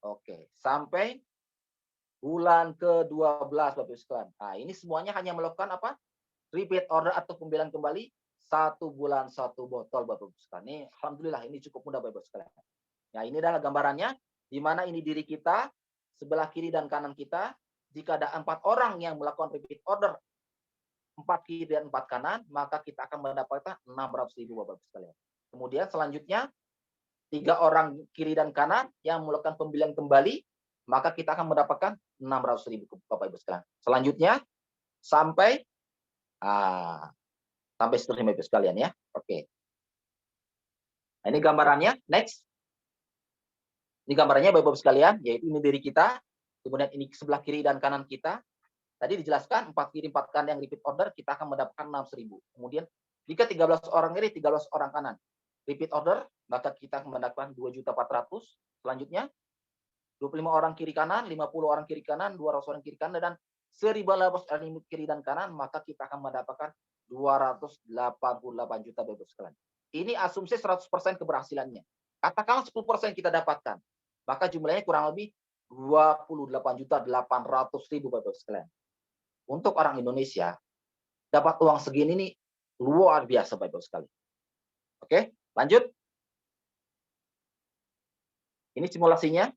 oke, sampai bulan ke-12 Bapak Ibu sekalian. Nah, ini semuanya hanya melakukan apa? Repeat order atau pembelian kembali 1 bulan 1 botol Bapak Ibu sekalian. Ini alhamdulillah ini cukup mudah Bapak Ibu sekalian. Nah, ini adalah gambarannya di mana ini diri kita, sebelah kiri dan kanan kita. Jika ada 4 orang yang melakukan repeat order 4 kiri dan 4 kanan, maka kita akan mendapatkan 600.000 Bapak Ibu sekalian. Kemudian selanjutnya 3 orang kiri dan kanan yang melakukan pembelian kembali, maka kita akan mendapatkan 600.000 Bapak Ibu sekalian. Selanjutnya sampai seterusnya Bapak Ibu sekalian ya. Oke. Nah, ini gambarannya. Next. Ini gambarannya Bapak Ibu sekalian, yaitu ini diri kita, kemudian ini sebelah kiri dan kanan kita. Tadi dijelaskan 4 kiri 4 kanan yang repeat order kita akan mendapatkan 600.000. Kemudian jika 13 orang kiri, 13 orang kanan repeat order, maka kita akan mendapatkan 2.400.000. Selanjutnya 25 orang kiri kanan, 50 orang kiri kanan, 200 orang kiri kanan, dan 1.000 orang kiri dan kanan, maka kita akan mendapatkan 288 juta Bapak Ibu sekalian. Ini asumsi 100% keberhasilannya. Katakanlah 10% kita dapatkan, maka jumlahnya kurang lebih 28.800.000 Bapak Ibu sekalian. Untuk orang Indonesia, dapat uang segini nih luar biasa Bapak Ibu sekalian. Oke, lanjut. Ini simulasinya.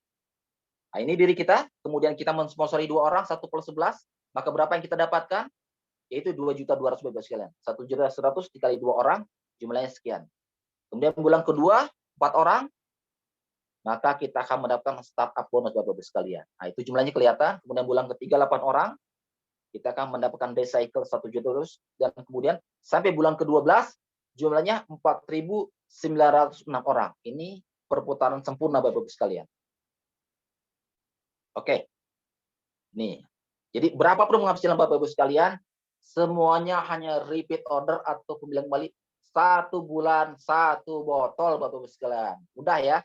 Nah, ini diri kita, kemudian kita mensponsori 2 orang, 1+11, maka berapa yang kita dapatkan? Yaitu 2.200.000 Bapak sekalian. 1.100.000 dikali 2 orang, jumlahnya sekian. Kemudian bulan kedua, 4 orang, maka kita akan mendapatkan startup bonus Bapak Ibu sekalian. Nah, itu jumlahnya kelihatan. Kemudian bulan ketiga 8 orang, kita akan mendapatkan day cycle 1 juta terus, dan kemudian sampai bulan ke-12 jumlahnya 4.906 orang. Ini perputaran sempurna Bapak Ibu sekalian. Oke. Nih. Jadi berapapun penghasilan Bapak Ibu sekalian, semuanya hanya repeat order atau pembelian kembali 1 bulan 1 botol Bapak Ibu sekalian. Mudah ya.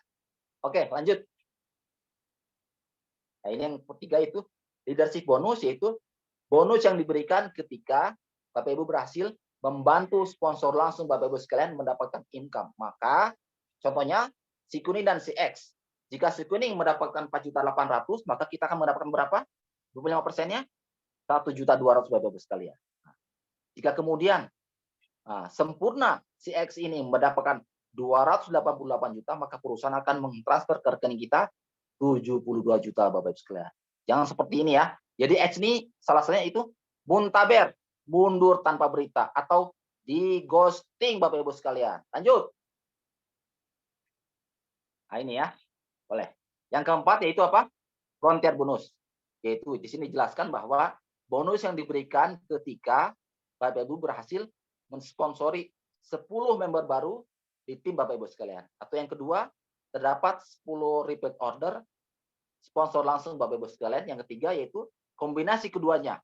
Oke, lanjut. Nah, ini yang ketiga itu leadership bonus, yaitu bonus yang diberikan ketika Bapak Ibu berhasil membantu sponsor langsung Bapak Ibu sekalian mendapatkan income. Maka contohnya si kuning dan si X. Jika si kuning mendapatkan 4.800.000, maka kita akan mendapatkan berapa? 25%-nya 1.200.000 Bapak Ibu sekalian. Nah, jika kemudian sempurna si X ini mendapatkan 288 juta, maka perusahaan akan mentransfer ke rekening kita 72 juta Bapak Ibu sekalian. Jangan seperti ini ya. Jadi X ini salah satunya itu muntaber, mundur tanpa berita, atau di ghosting Bapak Ibu sekalian. Lanjut. Nah, ini ya. Boleh. Yang keempat yaitu apa? Frontier bonus. Yaitu di sini dijelaskan bahwa bonus yang diberikan ketika Bapak Ibu berhasil mensponsori 10 member baru di tim Bapak Ibu sekalian. Atau yang kedua, terdapat 10 repeat order sponsor langsung Bapak Ibu sekalian. Yang ketiga yaitu kombinasi keduanya.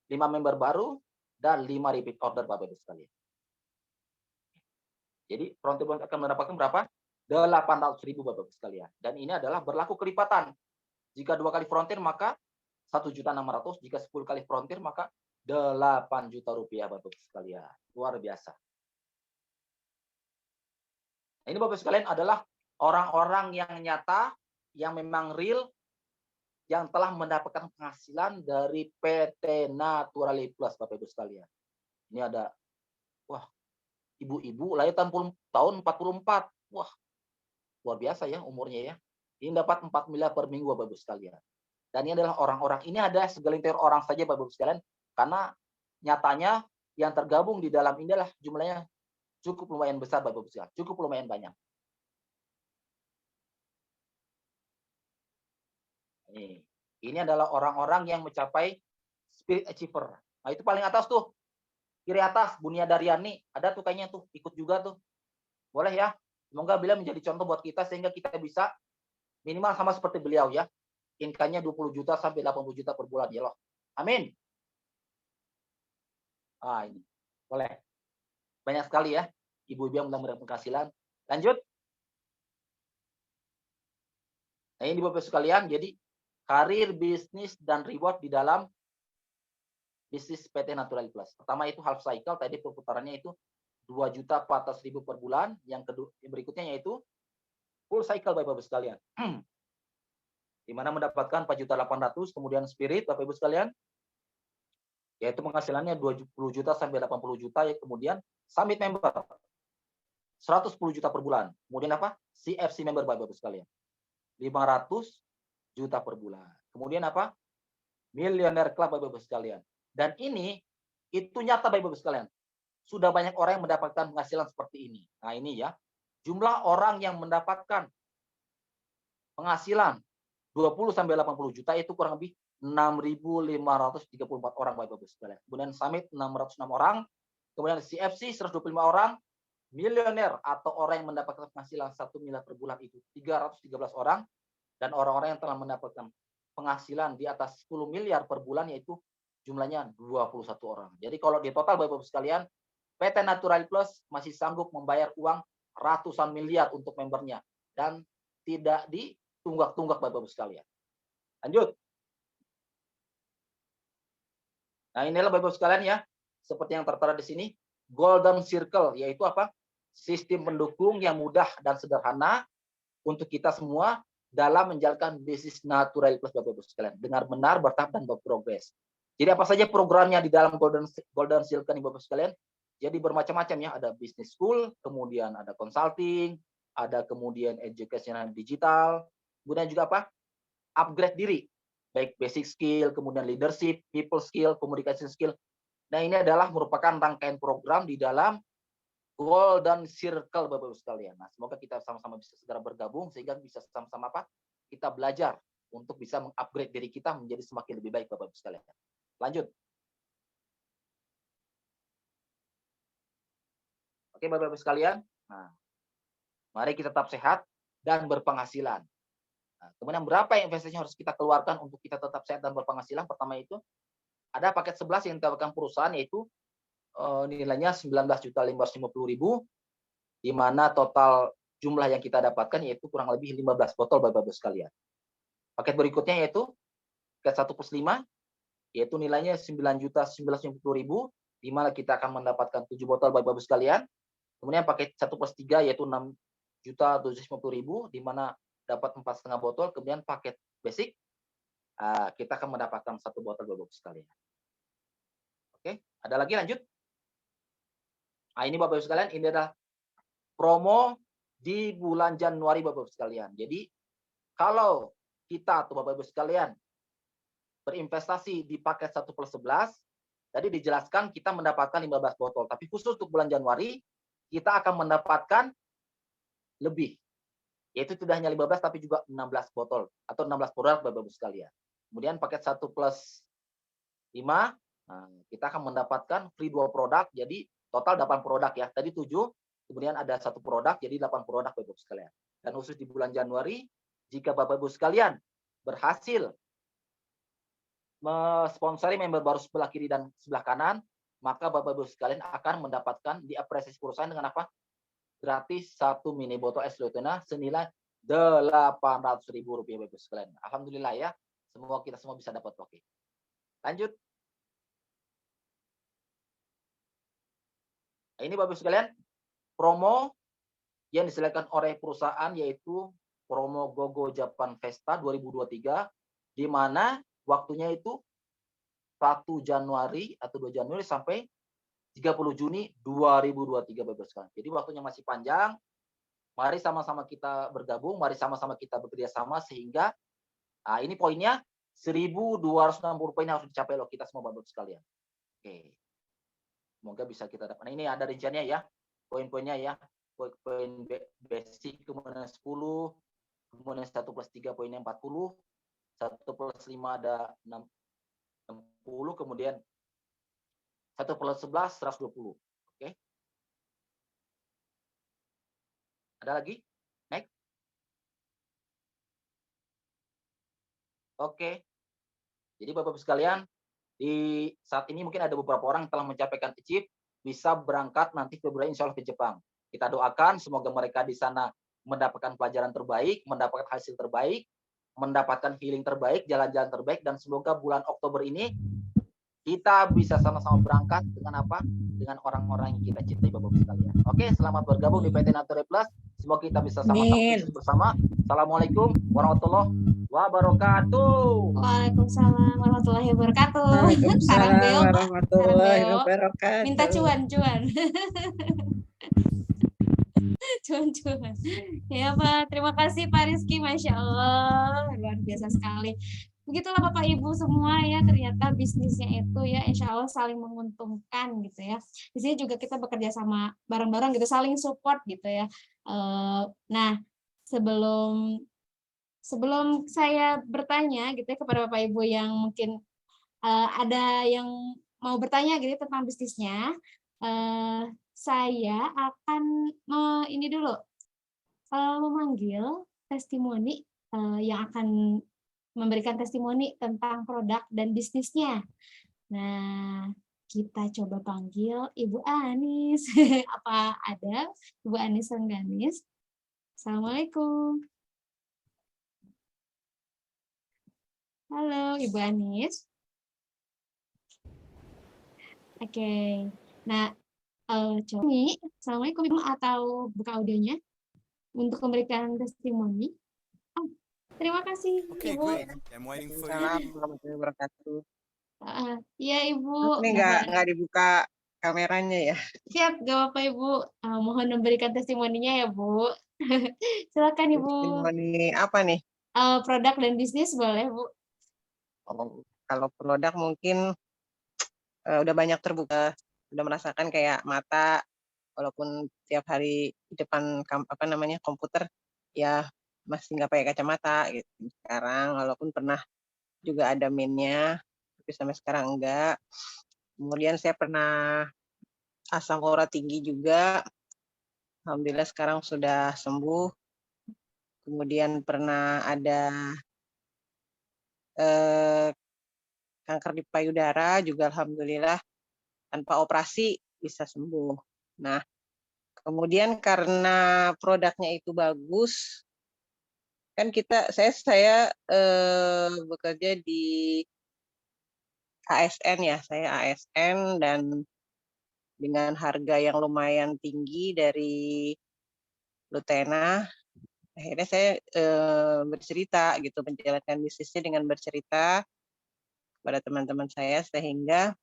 5 member baru dan 5 repeat order Bapak Ibu sekalian. Jadi frontier bonus akan mendapatkan berapa? 800.000 Bapak Ibu sekalian. Dan ini adalah berlaku kelipatan. Jika 2 kali frontier maka 1.600.000, jika 10 kali frontier maka 8 juta rupiah Bapak Ibu sekalian. Luar biasa. Nah, ini Bapak Ibu sekalian adalah orang-orang yang nyata, yang memang real, yang telah mendapatkan penghasilan dari PT Natural Plus Bapak Ibu sekalian. Ini ada, wah, ibu-ibu lahir tahun 44. Wah, luar biasa ya umurnya ya. Ini dapat 4 miliar per minggu Bapak Ibu sekalian. Dan ini adalah orang-orang, ini ada segelintir orang saja Bapak Ibu sekalian, karena nyatanya yang tergabung di dalam ini adalah jumlahnya cukup lumayan besar Bapak Ibu sekalian, cukup lumayan banyak. Ini adalah orang-orang yang mencapai spirit achiever. Nah, itu paling atas tuh. Kiri atas, Bunia Daryani, ada tuh kayaknya tuh, ikut juga tuh. Boleh ya. Semoga beliau menjadi contoh buat kita sehingga kita bisa minimal sama seperti beliau ya. Income-nya 20 juta sampai 80 juta per bulan ya loh. Amin. Ini. Boleh. Banyak sekali ya. Ibu-ibu yang mendapatkan penghasilan. Lanjut. Nah, ini Bapak sekalian, jadi karir, bisnis, dan reward di dalam bisnis PT Natural Plus. Pertama itu half cycle, tadi perputarannya itu 2.400.000 per bulan. Yang kedua, yang berikutnya yaitu full cycle Bapak-Ibu sekalian. Di mana mendapatkan 4.800.000, kemudian spirit Bapak-Ibu sekalian, yaitu penghasilannya 20 juta sampai 80 juta, ya, kemudian summit member 110 juta per bulan. Kemudian apa? CFC member Bapak-Ibu sekalian. 500 juta per bulan. Kemudian apa? Millionaire Club Bapak-Ibu sekalian. Dan ini itu nyata Bapak-Ibu sekalian. Sudah banyak orang yang mendapatkan penghasilan seperti ini. Nah, ini ya. Jumlah orang yang mendapatkan penghasilan 20 sampai 80 juta itu kurang lebih 6.534 orang Bapak-Ibu sekalian. Kemudian Summit 606 orang, kemudian CFC 125 orang, milioner atau orang yang mendapatkan penghasilan 1 miliar per bulan itu 313 orang, dan orang-orang yang telah mendapatkan penghasilan di atas 10 miliar per bulan yaitu jumlahnya 21 orang. Jadi kalau di total Bapak-Ibu sekalian, PT Natural Plus masih sanggup membayar uang ratusan miliar untuk membernya dan tidak ditunggak-tunggak Bapak-Ibu sekalian. Lanjut. Nah, inilah Bapak-Ibu sekalian ya, seperti yang tertera di sini, Golden Circle, yaitu apa? Sistem pendukung yang mudah dan sederhana untuk kita semua dalam menjalankan bisnis Natural Plus Bapak-Ibu sekalian, dengan benar, bertahap, dan berprogres. Jadi apa saja programnya di dalam Golden Circle ini Bapak sekalian? Jadi bermacam-macam ya, ada business school, kemudian ada consulting, ada kemudian educational digital, kemudian juga apa? Upgrade diri, baik basic skill, kemudian leadership, people skill, communication skill. Nah, ini adalah merupakan rangkaian program di dalam Golden Circle Bapak-Ibu sekalian. Nah, semoga kita sama-sama bisa segera bergabung sehingga bisa sama-sama apa? Kita belajar untuk bisa mengupgrade diri kita menjadi semakin lebih baik Bapak-Ibu sekalian. Lanjut. Oke Bapak-Ibu sekalian. Nah, mari kita tetap sehat dan berpenghasilan. Nah, kemudian berapa investasi yang harus kita keluarkan untuk kita tetap sehat dan berpenghasilan? Pertama itu ada paket 11 yang ditawarkan perusahaan, yaitu nilainya 19.550.000, di mana total jumlah yang kita dapatkan yaitu kurang lebih 15 botol Bapak-Ibu sekalian. Paket berikutnya yaitu paket 1+5, yaitu nilainya 9.950.000, di mana kita akan mendapatkan 7 botol Bapak-Ibu sekalian. Kemudian paket 1+3 yaitu 6.750.000, di mana dapat 4,5 botol. Kemudian paket basic kita akan mendapatkan 1 botol Bapak-Ibu sekalian. Oke, ada lagi lanjut. Nah, ini Bapak-Ibu sekalian, ini adalah promo di bulan Januari Bapak-Ibu sekalian. Jadi kalau kita atau Bapak-Ibu sekalian berinvestasi di paket 1+11, tadi dijelaskan kita mendapatkan 15 botol. Tapi khusus untuk bulan Januari, kita akan mendapatkan lebih. Yaitu tidak hanya 15, tapi juga 16 botol. Atau 16 produk Bapak-Ibu sekalian. Kemudian paket 1+5, kita akan mendapatkan free 2 produk. Jadi total 8 produk ya. Tadi 7, kemudian ada 1 produk, jadi 8 produk Bapak-Ibu sekalian. Dan khusus di bulan Januari, jika Bapak-Ibu sekalian berhasil mensponsori member baru sebelah kiri dan sebelah kanan, maka Bapak-Ibu sekalian akan mendapatkan diapresiasi perusahaan dengan apa? Gratis 1 mini botol es Lutena senilai Rp800.000 Bapak-Ibu sekalian. Alhamdulillah ya, semoga kita semua bisa dapat. Oke. Lanjut. Nah, ini Bapak-Ibu sekalian, promo yang disediakan oleh perusahaan yaitu promo GoGo Japan Festa 2023, di mana waktunya itu 1 Januari atau 2 Januari sampai 30 Juni 2023 Bapak Ibu sekalian. Jadi waktunya masih panjang. Mari sama-sama kita bergabung, mari sama-sama kita bekerja sama sehingga ini poinnya 1.260 poin harus dicapai loh kita semua Bapak Ibu sekalian. Oke. Semoga bisa kita dapat. Nah, ini ada rinciannya ya. Poin-poinnya ya. Poin basic kemudian 10, kemudian 1 plus 3 poinnya 40, 1 plus 5 ada 60, kemudian 1 plus 11, 120. Oke. Ada lagi? Next. Oke. Jadi Bapak-Ibu sekalian, di saat ini mungkin ada beberapa orang yang telah mencapaikan achieve, bisa berangkat nanti Februari insya Allah ke Jepang. Kita doakan semoga mereka di sana mendapatkan pelajaran terbaik, mendapatkan hasil terbaik, mendapatkan healing terbaik, jalan-jalan terbaik, dan semoga bulan Oktober ini kita bisa sama-sama berangkat dengan apa? Dengan orang-orang yang kita cintai Bapak-Ibu sekalian. Oke, selamat bergabung di PT Nature Plus. Semoga kita bisa sama-sama sukses bersama. Assalamualaikum warahmatullahi wabarakatuh. Waalaikumsalam warahmatullahi wabarakatuh. Sarang Waalaikumsalam beo, Pak. warahmatullahi Sarang beo. wabarakatuh. Minta cuan. Cuan. Ya Pak, terima kasih Pak Rizky, Masya Allah, luar biasa sekali. Begitulah Bapak Ibu semua ya, ternyata bisnisnya itu ya insya Allah saling menguntungkan gitu ya. Di sini juga kita bekerja sama bareng-bareng gitu, saling support gitu ya. Nah, sebelum saya bertanya gitu ya kepada Bapak Ibu yang mungkin ada yang mau bertanya gitu tentang bisnisnya, saya akan ini dulu memanggil testimoni yang akan memberikan testimoni tentang produk dan bisnisnya. Nah, kita coba panggil Ibu Anis. Apa ada Ibu Anis Rengganis? Assalamualaikum. Halo Ibu Anis. Oke. Nah, coba nih, Assalamualaikum Ibu, atau buka audionya untuk memberikan testimoni. Terima kasih, Okay, Ibu. great. I'm waiting for you. Waalaikumsalam warahmatullahi wabarakatuh. Iya, Ibu. Ini nggak dibuka kameranya ya. Siap, gak apa-apa, Ibu. Mohon memberikan testimoninya ya, Bu. Silakan, Ibu. Testimoni apa nih? Produk dan bisnis boleh, Bu. Kalau produk mungkin udah banyak terbuka, udah merasakan kayak mata, walaupun tiap hari di depan komputer, ya masih nggak pakai kacamata gitu. Sekarang walaupun pernah juga ada minnya, tapi sampai sekarang enggak. Kemudian saya pernah asam urat tinggi juga, alhamdulillah sekarang sudah sembuh. Kemudian pernah ada kanker di payudara juga alhamdulillah tanpa operasi bisa sembuh. Nah, kemudian karena produknya itu bagus, kan saya bekerja di ASN ya, saya ASN dan dengan harga yang lumayan tinggi dari Lutena, akhirnya saya bercerita gitu, menjalankan bisnisnya dengan bercerita kepada teman-teman saya sehingga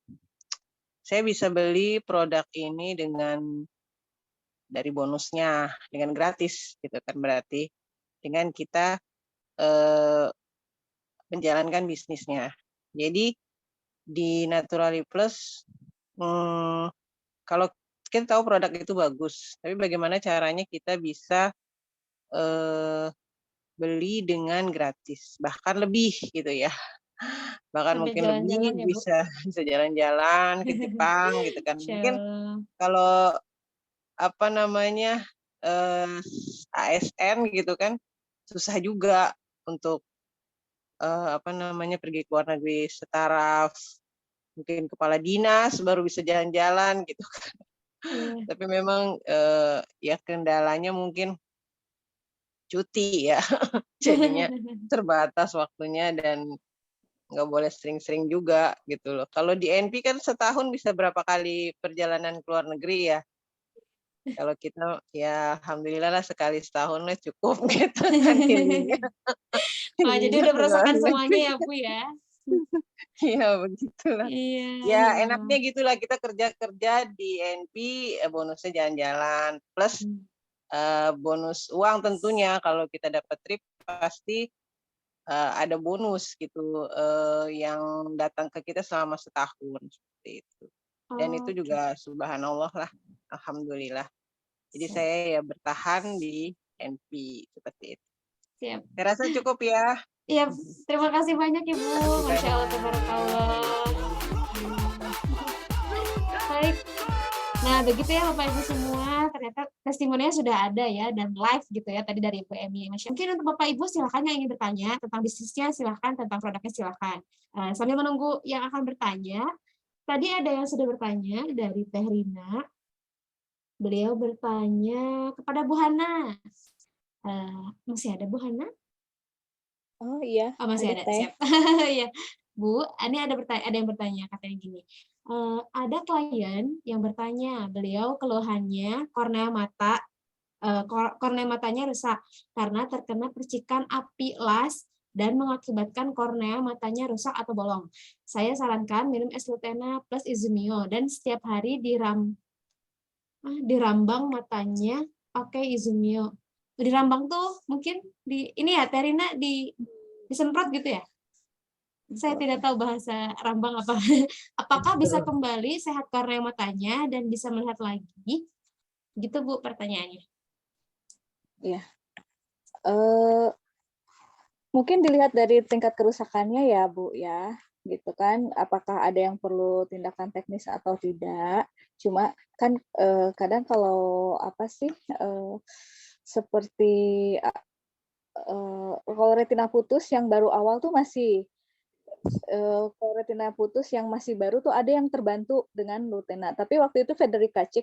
saya bisa beli produk ini dari bonusnya dengan gratis gitu kan, berarti dengan kita menjalankan bisnisnya. Jadi di Naturally Plus kalau kita tahu produk itu bagus, tapi bagaimana caranya kita bisa beli dengan gratis, bahkan lebih gitu ya. Bahkan Sampai mungkin jalan-jalan lebih ya, Bu. bisa jalan-jalan ke Jepang gitu kan. Mungkin Insya kalau ASN gitu kan susah juga untuk pergi ke luar negeri setaraf, mungkin kepala dinas baru bisa jalan-jalan gitu kan. Iya. Tapi memang ya kendalanya mungkin cuti ya, jadinya terbatas waktunya dan nggak boleh sering-sering juga gitu loh. Kalau di NP kan setahun bisa berapa kali perjalanan ke luar negeri ya. Kalau kita ya alhamdulillah lah sekali setahun lah cukup gitu kan ininya. Jadi udah merasakan semuanya ya, Bu ya. Ya begitulah. Iya. Ya enaknya gitulah, kita kerja di NP, bonusnya jalan-jalan, plus bonus uang tentunya. Kalau kita dapat trip pasti ada bonus gitu yang datang ke kita selama setahun seperti itu. Dan itu Oke. juga subhanallah lah, alhamdulillah. Jadi Siap. saya ya bertahan di NP seperti itu. Siap. Saya rasa cukup ya. Iya, terima kasih banyak Ibu. Terima kasih Masya Allah, banyak. tabarakallah. Baik. Nah, begitu ya Bapak Ibu semua, ternyata testimoninya sudah ada ya, dan live gitu ya, tadi dari Ibu Emi. Mungkin untuk Bapak Ibu silahkan yang ingin bertanya tentang bisnisnya, silahkan, tentang produknya silahkan. Sambil menunggu yang akan bertanya, tadi ada yang sudah bertanya dari Teh Rina. Beliau bertanya kepada Bu Hana. Masih ada Bu Hana? Oh iya, Oh, masih ada, Teh. siap. Iya. Bu, ini ada yang bertanya, katanya gini. Ada klien yang bertanya, beliau keluhannya kornea matanya rusak karena terkena percikan api las dan mengakibatkan kornea matanya rusak atau bolong. Saya sarankan minum es lutena plus izumio dan setiap hari dirambang matanya pakai izumio. Dirambang tuh mungkin ini ya Terina disemprot gitu ya? Saya tidak tahu bahasa rambang apa. Apakah bisa kembali sehat kornea matanya dan bisa melihat lagi? Gitu Bu pertanyaannya. Iya. Mungkin dilihat dari tingkat kerusakannya ya Bu ya, gitu kan. Apakah ada yang perlu tindakan teknis atau tidak? Cuma kan kadang kalau apa sih seperti kalau retina putus yang baru awal tuh masih kalau retina putus yang masih baru tuh ada yang terbantu dengan Lutena. Tapi waktu itu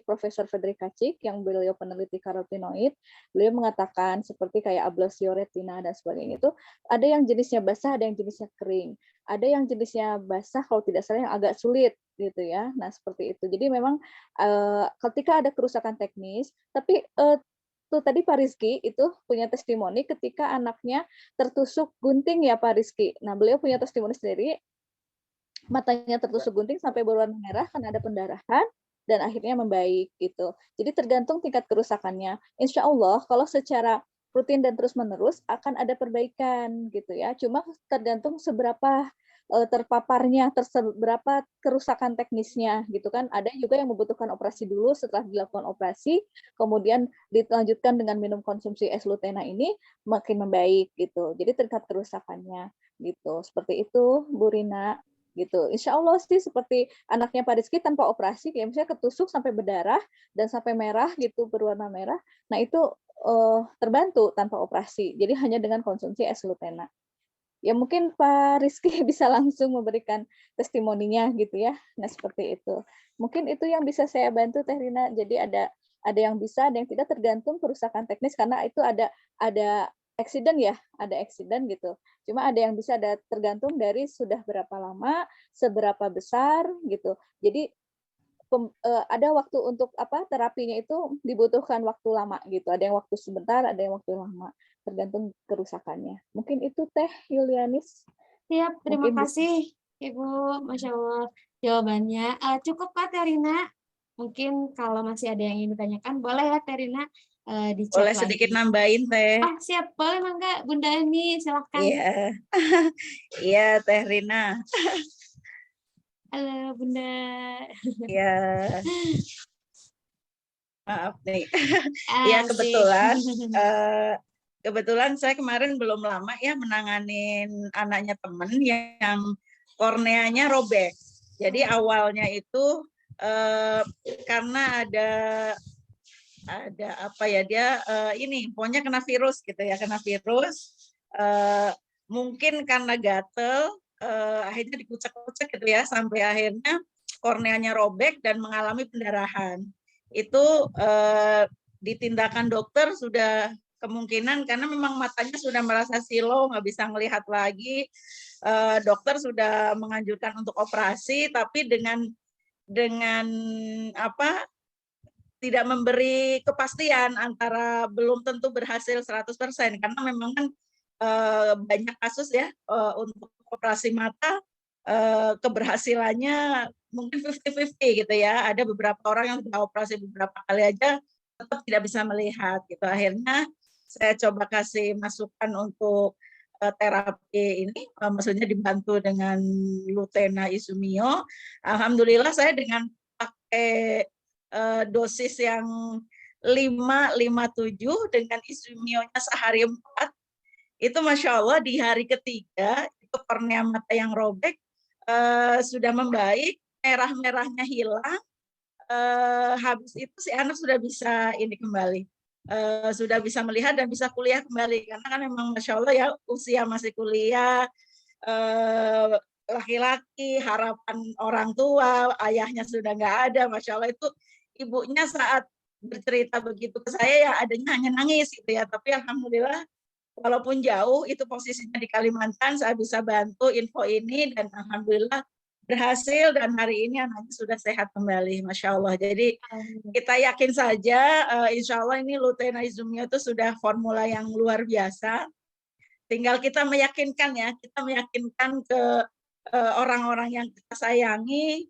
Profesor Federica Cik, yang beliau peneliti karotinoid, beliau mengatakan seperti kayak ablasio retina dan sebagainya itu, ada yang jenisnya basah, ada yang jenisnya kering. Ada yang jenisnya basah kalau tidak salah yang agak sulit gitu ya. Nah seperti itu. Jadi memang ketika ada kerusakan teknis, tapi tuh tadi Pak Rizky itu punya testimoni ketika anaknya tertusuk gunting ya Pak Rizky. Nah beliau punya testimoni sendiri, matanya tertusuk gunting sampai berwarna merah karena ada pendarahan dan akhirnya membaik gitu. Jadi tergantung tingkat kerusakannya. Insya Allah kalau secara rutin dan terus menerus akan ada perbaikan gitu ya. Cuma tergantung seberapa terpaparnya, seberapa kerusakan teknisnya gitu kan. Ada juga yang membutuhkan operasi dulu, setelah dilakukan operasi kemudian dilanjutkan dengan minum konsumsi es lutena ini makin membaik gitu. Jadi tingkat kerusakannya gitu. Seperti itu Bu Rina gitu. Insya Allah sih seperti anaknya Pak Rizky tanpa operasi, kayak misalnya ketusuk sampai berdarah dan sampai merah gitu, berwarna merah. Nah itu terbantu tanpa operasi. Jadi hanya dengan konsumsi es lutena. Ya mungkin Pak Rizky bisa langsung memberikan testimoninya gitu ya. Nah seperti itu. Mungkin itu yang bisa saya bantu Teh Rina. Jadi ada yang bisa, ada yang tidak, tergantung kerusakan teknis karena itu ada accident ya, ada accident gitu. Cuma ada yang bisa tergantung dari sudah berapa lama, seberapa besar gitu. Jadi ada waktu untuk terapinya itu dibutuhkan waktu lama gitu. Ada yang waktu sebentar, ada yang waktu lama, tergantung kerusakannya. Mungkin itu Teh Yulianis. Siap, terima kasih Ibu, Masya Allah jawabannya. Cukup Kak Terina? Mungkin kalau masih ada yang ingin ditanyakan, boleh ya Terina di chat Boleh lagi. sedikit nambahin Teh. Siap, boleh Mangga, Bunda Emi, silakan. Iya, iya Teh Rina. Halo Bunda. Iya. Maaf nih. Asik. Ya kebetulan saya kemarin belum lama ya menanganin anaknya temen yang korneanya robek. Jadi awalnya itu karena ada apa ya, dia ini pokoknya kena virus gitu ya, mungkin karena gatel akhirnya dikucek-kucek gitu ya, sampai akhirnya korneanya robek dan mengalami pendarahan. Itu ditindakan dokter sudah kemungkinan karena memang matanya sudah merasa silau, nggak bisa melihat lagi. Dokter sudah menganjurkan untuk operasi, tapi dengan apa, tidak memberi kepastian antara belum tentu berhasil 100% karena memang kan banyak kasus ya untuk operasi mata keberhasilannya mungkin 50-50 gitu ya. Ada beberapa orang yang sudah operasi beberapa kali aja tetap tidak bisa melihat gitu. Akhirnya saya coba kasih masukan untuk terapi ini, maksudnya dibantu dengan Lutena Izumio. Alhamdulillah saya dengan pakai dosis yang 5-5-7 dengan Izumio-nya sehari 4, itu Masya Allah di hari ketiga itu kornea mata yang robek sudah membaik, merah-merahnya hilang, habis itu si anak sudah bisa ini kembali, sudah bisa melihat dan bisa kuliah kembali, karena kan memang Masya Allah ya usia masih kuliah, laki-laki, harapan orang tua, ayahnya sudah nggak ada, Masya Allah itu ibunya saat bercerita begitu ke saya ya adanya hanya nangis gitu ya, tapi Alhamdulillah walaupun jauh itu posisinya di Kalimantan, saya bisa bantu info ini dan alhamdulillah berhasil dan hari ini anaknya sudah sehat kembali, Masya Allah. Jadi kita yakin saja, insya Allah ini Lutena Izumio itu sudah formula yang luar biasa. Tinggal kita meyakinkan ya, kita meyakinkan ke orang-orang yang kita sayangi,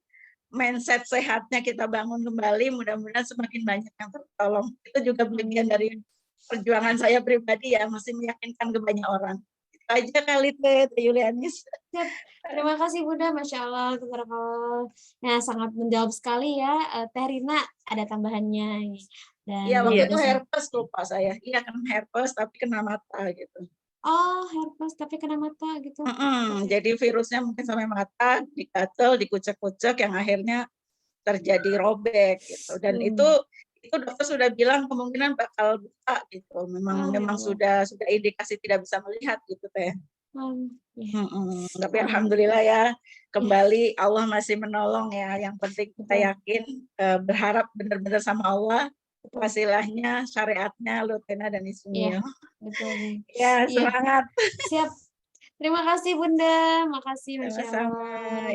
mindset sehatnya kita bangun kembali, mudah-mudahan semakin banyak yang tertolong. Itu juga bagian dari perjuangan saya pribadi ya, masih meyakinkan ke banyak orang. Itu aja kali Teh Yulianis. Terima kasih Bunda, Masya Allah. Nah, sangat menjawab sekali ya. Teh Rina ada tambahannya. Dan Iya, waktu itu herpes lupa saya. Iya kan herpes tapi kena mata gitu. Oh, herpes tapi kena mata gitu. Jadi virusnya mungkin sampai mata, dikatel, dikucek-kucek yang akhirnya terjadi robek gitu. Dan itu dokter sudah bilang kemungkinan bakal buta gitu. Memang sudah indikasi tidak bisa melihat gitu Teh. Tapi alhamdulillah ya, kembali Allah masih menolong ya. Yang penting kita yakin, berharap benar-benar sama Allah. Wasilahnya, syariatnya, Lutena dan Izumio. Betul. Ya, semangat. Siap. Terima kasih Bunda, makasih Masya Allah.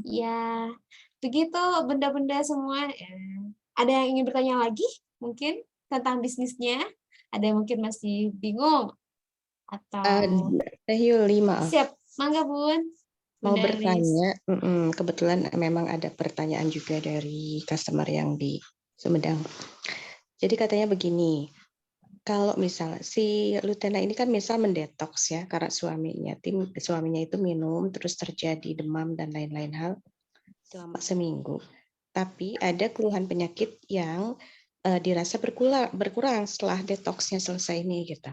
Ya, begitu benda-benda semua. Ada yang ingin bertanya lagi mungkin tentang bisnisnya? Ada yang mungkin masih bingung atau Teh Yuli, maaf. Siap, mangga Bun. Mau bertanya, kebetulan memang ada pertanyaan juga dari customer yang di Sumedang. Jadi katanya begini, kalau misalnya si Lutena ini kan misal mendetoks ya, karena suaminya itu minum terus terjadi demam dan lain-lain hal selama seminggu. Tapi ada keluhan penyakit yang dirasa berkurang setelah detoksnya selesai nih gitu.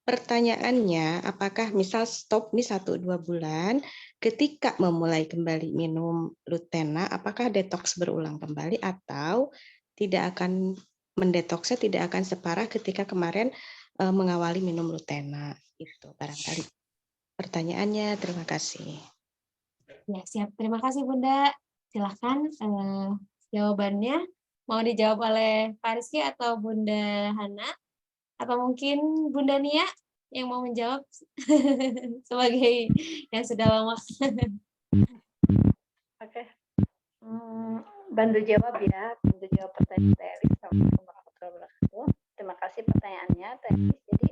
Pertanyaannya, apakah misal stop nih 1-2 bulan, ketika memulai kembali minum Lutena, apakah detoks berulang kembali atau tidak akan mendetoksnya tidak akan separah ketika kemarin mengawali minum Lutena? Itu barangkali pertanyaannya. Terima kasih. Ya, siap. Terima kasih Bunda. Silahkan jawabannya mau dijawab oleh Pak Rizky atau Bunda Hana, atau mungkin Bunda Nia yang mau menjawab sebagai yang sudah lama. Oke. Bantu jawab ya, bantu jawab pertanyaan Teh Elis. Assalamualaikum warahmatullahi wabarakatuh. Terima kasih pertanyaannya Teh Elis. Jadi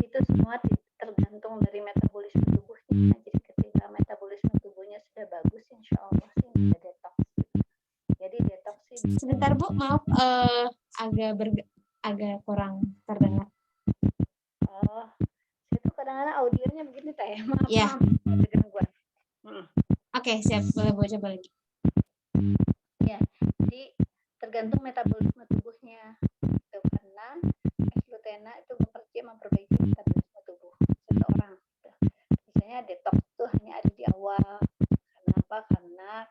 itu semua tergantung dari metabolisme tubuhnya. Jadi ketika metabolisme tubuhnya sudah bagus, insya Allah sih bisa detoks. Jadi detoks sih. Sebentar Bu, maaf agak kurang terdengar. Oh, itu kadang-kadang audionya begini Teh. Maaf, ya. Ada gangguan. Oke, siap. Boleh Bu coba lagi. Ya, jadi tergantung metabolisme tubuhnya. Itu karena Lutena itu memperbaiki metabolisme tubuh seseorang. Misalnya detox itu hanya ada di awal. Kenapa? Karena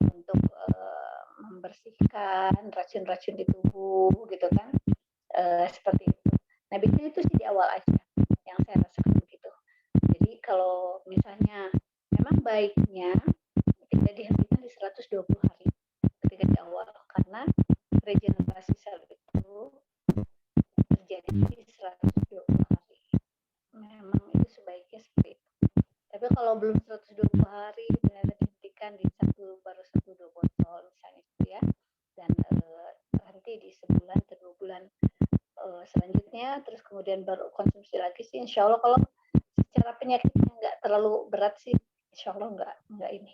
untuk membersihkan racun-racun di tubuh, gitu kan? Seperti itu. Nah, biasanya itu sih di awal aja. Yang saya rasakan begitu. Jadi kalau misalnya memang baiknya tidak dihentikan di 120 hari ketika di awal, karena regenerasi sel itu terjadi di 120 hari. Memang itu sebaiknya seperti itu. Tapi kalau belum 120 hari ternyata dihentikan di baru 1-2 botol misalnya itu ya, dan berhenti di sebulan atau 2 bulan selanjutnya, terus kemudian baru konsumsi lagi sih, insya Allah kalau secara penyakitnya nggak terlalu berat sih insya Allah enggak ini,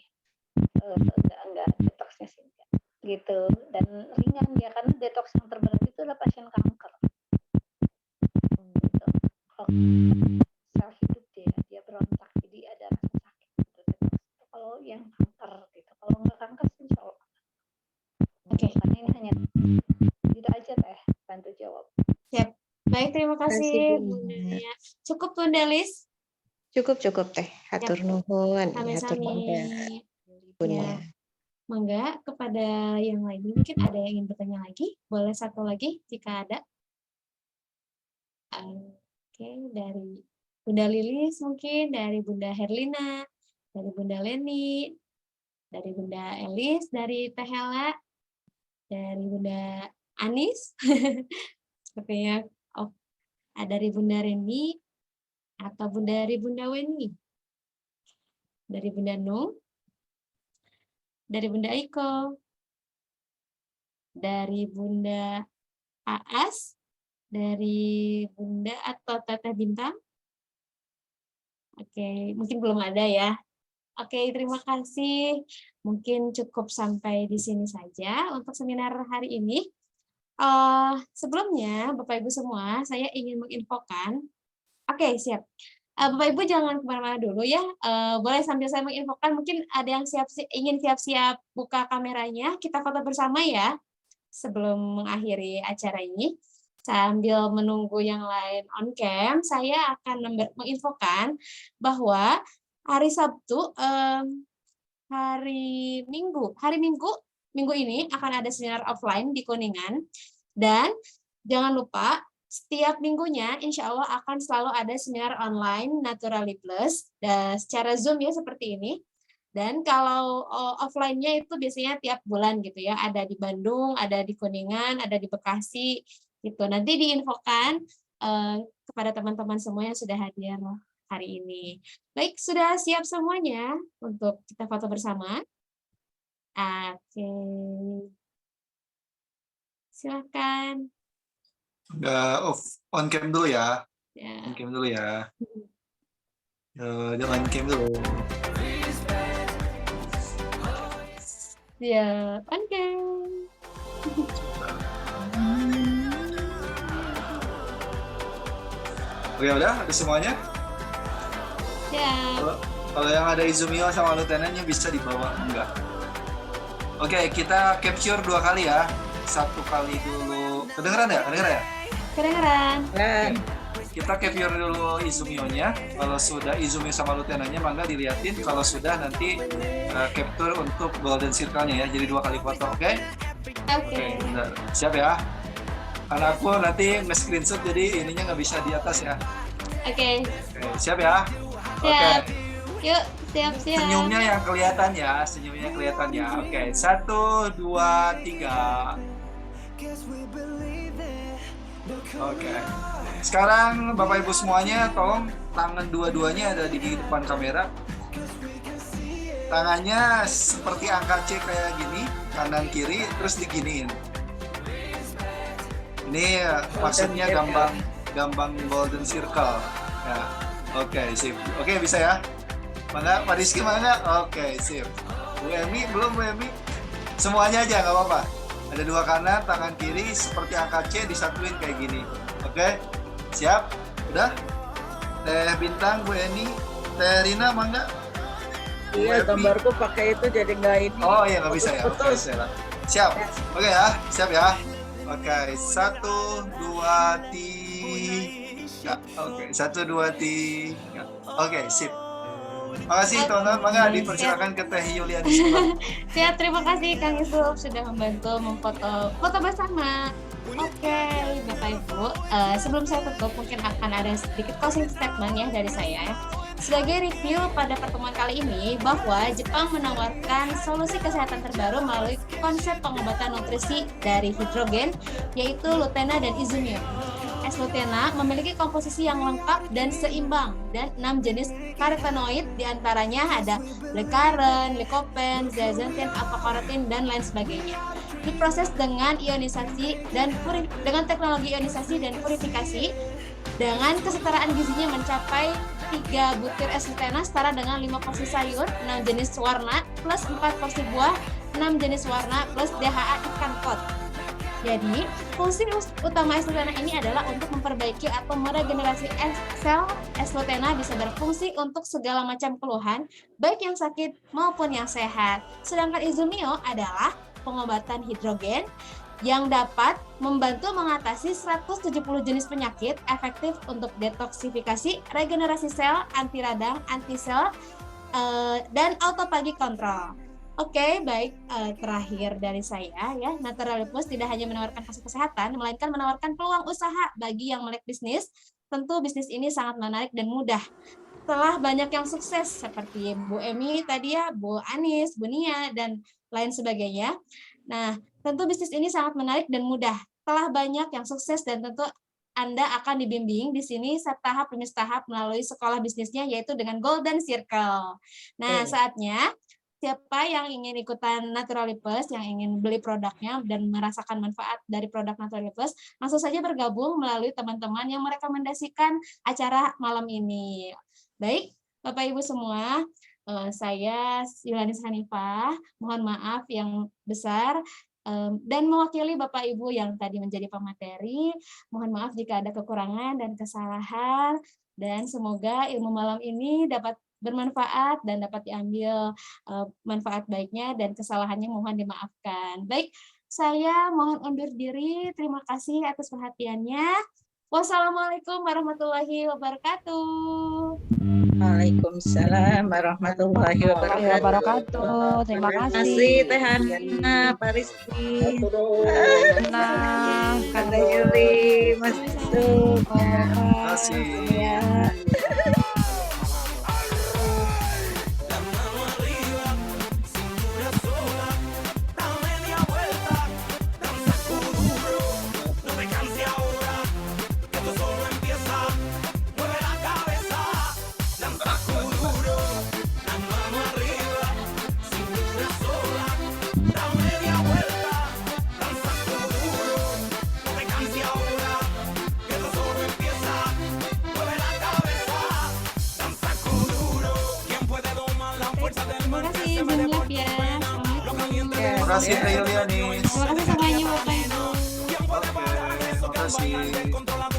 enggak detoksnya sih, enggak. Gitu. Dan ringan ya, karena detoks yang terberat itu adalah pasien kanker. Gitu. Sel hidup dia berontak, jadi ada rasa sakit gitu. Detoks. Kalau yang kanker gitu, kalau enggak kanker sih insya Allah. Oke. Karena ini hanya tidak aja Teh, bantu jawab. Siap. Baik, terima kasih Bu. Bunda. Cukup Bunda Lis? Cukup Teh. Hatur nuhun. Hatur Sami-sami. nuhun. Ya. Mangga kepada yang lainnya, mungkin ada yang ingin bertanya lagi? Boleh satu lagi jika ada. Oke, dari Bunda Lilis mungkin, dari Bunda Herlina, dari Bunda Leni, dari Bunda Elis, dari Teh Hela, dari Bunda Anis, sepertinya dari Bunda Reni, atau dari Bunda Weni, dari Bunda Nung, dari Bunda Iko, dari Bunda Aas, dari Bunda atau Teteh Bintang. Oke, mungkin belum ada ya. Oke, terima kasih. Mungkin cukup sampai di sini saja untuk seminar hari ini. Sebelumnya, Bapak Ibu semua, saya ingin menginfokan. Oke, siap. Bapak Ibu jangan kemana-mana dulu ya. Boleh sambil saya menginfokan, mungkin ada yang ingin siap-siap buka kameranya. Kita foto bersama ya sebelum mengakhiri acara ini. Sambil menunggu yang lain on cam, saya akan menginfokan bahwa hari Sabtu, hari Minggu ini akan ada seminar offline di Kuningan. Dan jangan lupa, setiap minggunya insya Allah akan selalu ada seminar online Naturally Plus dan secara Zoom ya seperti ini. Dan kalau offline-nya itu biasanya tiap bulan gitu ya, ada di Bandung, ada di Kuningan, ada di Bekasi gitu. Nanti diinfokan kepada teman-teman semua yang sudah hadir hari ini. Baik, sudah siap semuanya untuk kita foto bersama? Oke. Silakan. Udah on cam dulu ya. Ya. On cam dulu ya. Jangan cam dulu. Ya, on cam. Oke, udah ada semuanya? Ya. Kalau yang ada Izumio sama Lutenannya bisa dibawa, enggak? Oke, kita capture 2 kali ya. 1 kali dulu. Kedengeran ya? Kedengeran. Kita capture dulu Izumio-nya. Kalau sudah Izumio sama Lutenannya, mangga dilihatin. Kalau sudah nanti capture untuk Golden Circle-nya ya. Jadi 2 kali foto, oke? Oke. Bentar. Siap ya? Karena aku nanti nge-screenshot jadi ininya nggak bisa di atas ya. Oke. Siap ya? Siap. Oke. Yuk, siap-siap. Senyumnya yang kelihatan ya, senyumnya kelihatan ya. Oke, 1, 2, 3. Oke. Sekarang Bapak Ibu semuanya tolong tangan dua-duanya ada di depan kamera. Tangannya seperti angka C kayak gini, kanan kiri terus diginiin. Ini maksudnya gambang golden circle. Ya. Oke, sip. Oke, bisa ya? Mana Pak Rizky mana? Oke, sip. Bu Emi belum Bu Emi? Semuanya aja nggak apa-apa. Ada 2 kanan, tangan kiri seperti angka C disatuin kayak gini. Oke, siap? Udah? Teh Bintang, Bu Eni, Teh Rina mangga? Iya, gambarku pakai itu jadi nggak ini. Oh iya nggak bisa ya. Putus. Siap. Oke ya, siap ya. Oke, 1, 2, 3. Oke, 1, 2, 3. Oke, sip. Makasih teman-teman, mangga dipersilakan ke Teh Yuliani. Siap, terima kasih Kang Yusuf sudah membantu memfoto bersama. Oke, Bapak Ibu, sebelum saya tutup mungkin akan ada sedikit closing statement ya dari saya. Sebagai review pada pertemuan kali ini bahwa Jepang menawarkan solusi kesehatan terbaru melalui konsep pengobatan nutrisi dari hidrogen yaitu Lutena dan Izumio. S-Lutena memiliki komposisi yang lengkap dan seimbang dan 6 jenis karotenoid diantaranya ada glycerin, lycopene, zeaxanthin, alpha-karotin dan lain sebagainya. Diproses dengan ionisasi dan dengan teknologi ionisasi dan purifikasi dengan kesetaraan gizinya mencapai 3 butir es lutena setara dengan 5 porsi sayur, 6 jenis warna, plus 4 porsi buah, 6 jenis warna, plus DHA ikan pot. Jadi, fungsi utama es lutena ini adalah untuk memperbaiki atau meregenerasi sel. Es lutena bisa berfungsi untuk segala macam keluhan, baik yang sakit maupun yang sehat. Sedangkan Izumio adalah pengobatan hidrogen yang dapat membantu mengatasi 170 jenis penyakit, efektif untuk detoksifikasi, regenerasi sel, anti radang, anti sel, dan autophagy control. Oke, baik. Terakhir dari saya ya, Naturalipus tidak hanya menawarkan hasil kesehatan, melainkan menawarkan peluang usaha bagi yang melek bisnis. Tentu bisnis ini sangat menarik dan mudah. Setelah banyak yang sukses seperti Bu Emi tadi ya, Bu Anis, Bu Nia, dan lain sebagainya. Nah, tentu bisnis ini sangat menarik dan mudah. Setelah banyak yang sukses dan tentu Anda akan dibimbing di sini tahap demi tahap melalui sekolah bisnisnya, yaitu dengan Golden Circle. Nah, saatnya siapa yang ingin ikutan Naturalipus, yang ingin beli produknya dan merasakan manfaat dari produk Naturalipus, langsung saja bergabung melalui teman-teman yang merekomendasikan acara malam ini. Baik, Bapak Ibu semua, saya Yulanis Hanifah, mohon maaf yang besar, dan mewakili Bapak Ibu yang tadi menjadi pemateri, mohon maaf jika ada kekurangan dan kesalahan, dan semoga ilmu malam ini dapat bermanfaat dan dapat diambil manfaat baiknya, dan kesalahannya mohon dimaafkan. Baik, saya mohon undur diri. Terima kasih atas perhatiannya. Wassalamualaikum warahmatullahi wabarakatuh. Waalaikumsalam warahmatullahi wabarakatuh. Terima Terima kasih. kasih Teh Hana, Pak Rizky, Nah, Kak Teh Yuli, Mas Yusuf. Terima kasih. Ya. Terima kasih, Bun Lab ya. Assalamualaikum. Terima kasih Teh Yulianis. Terima kasih semuanya Bapak Ibu. Oke, terima kasih.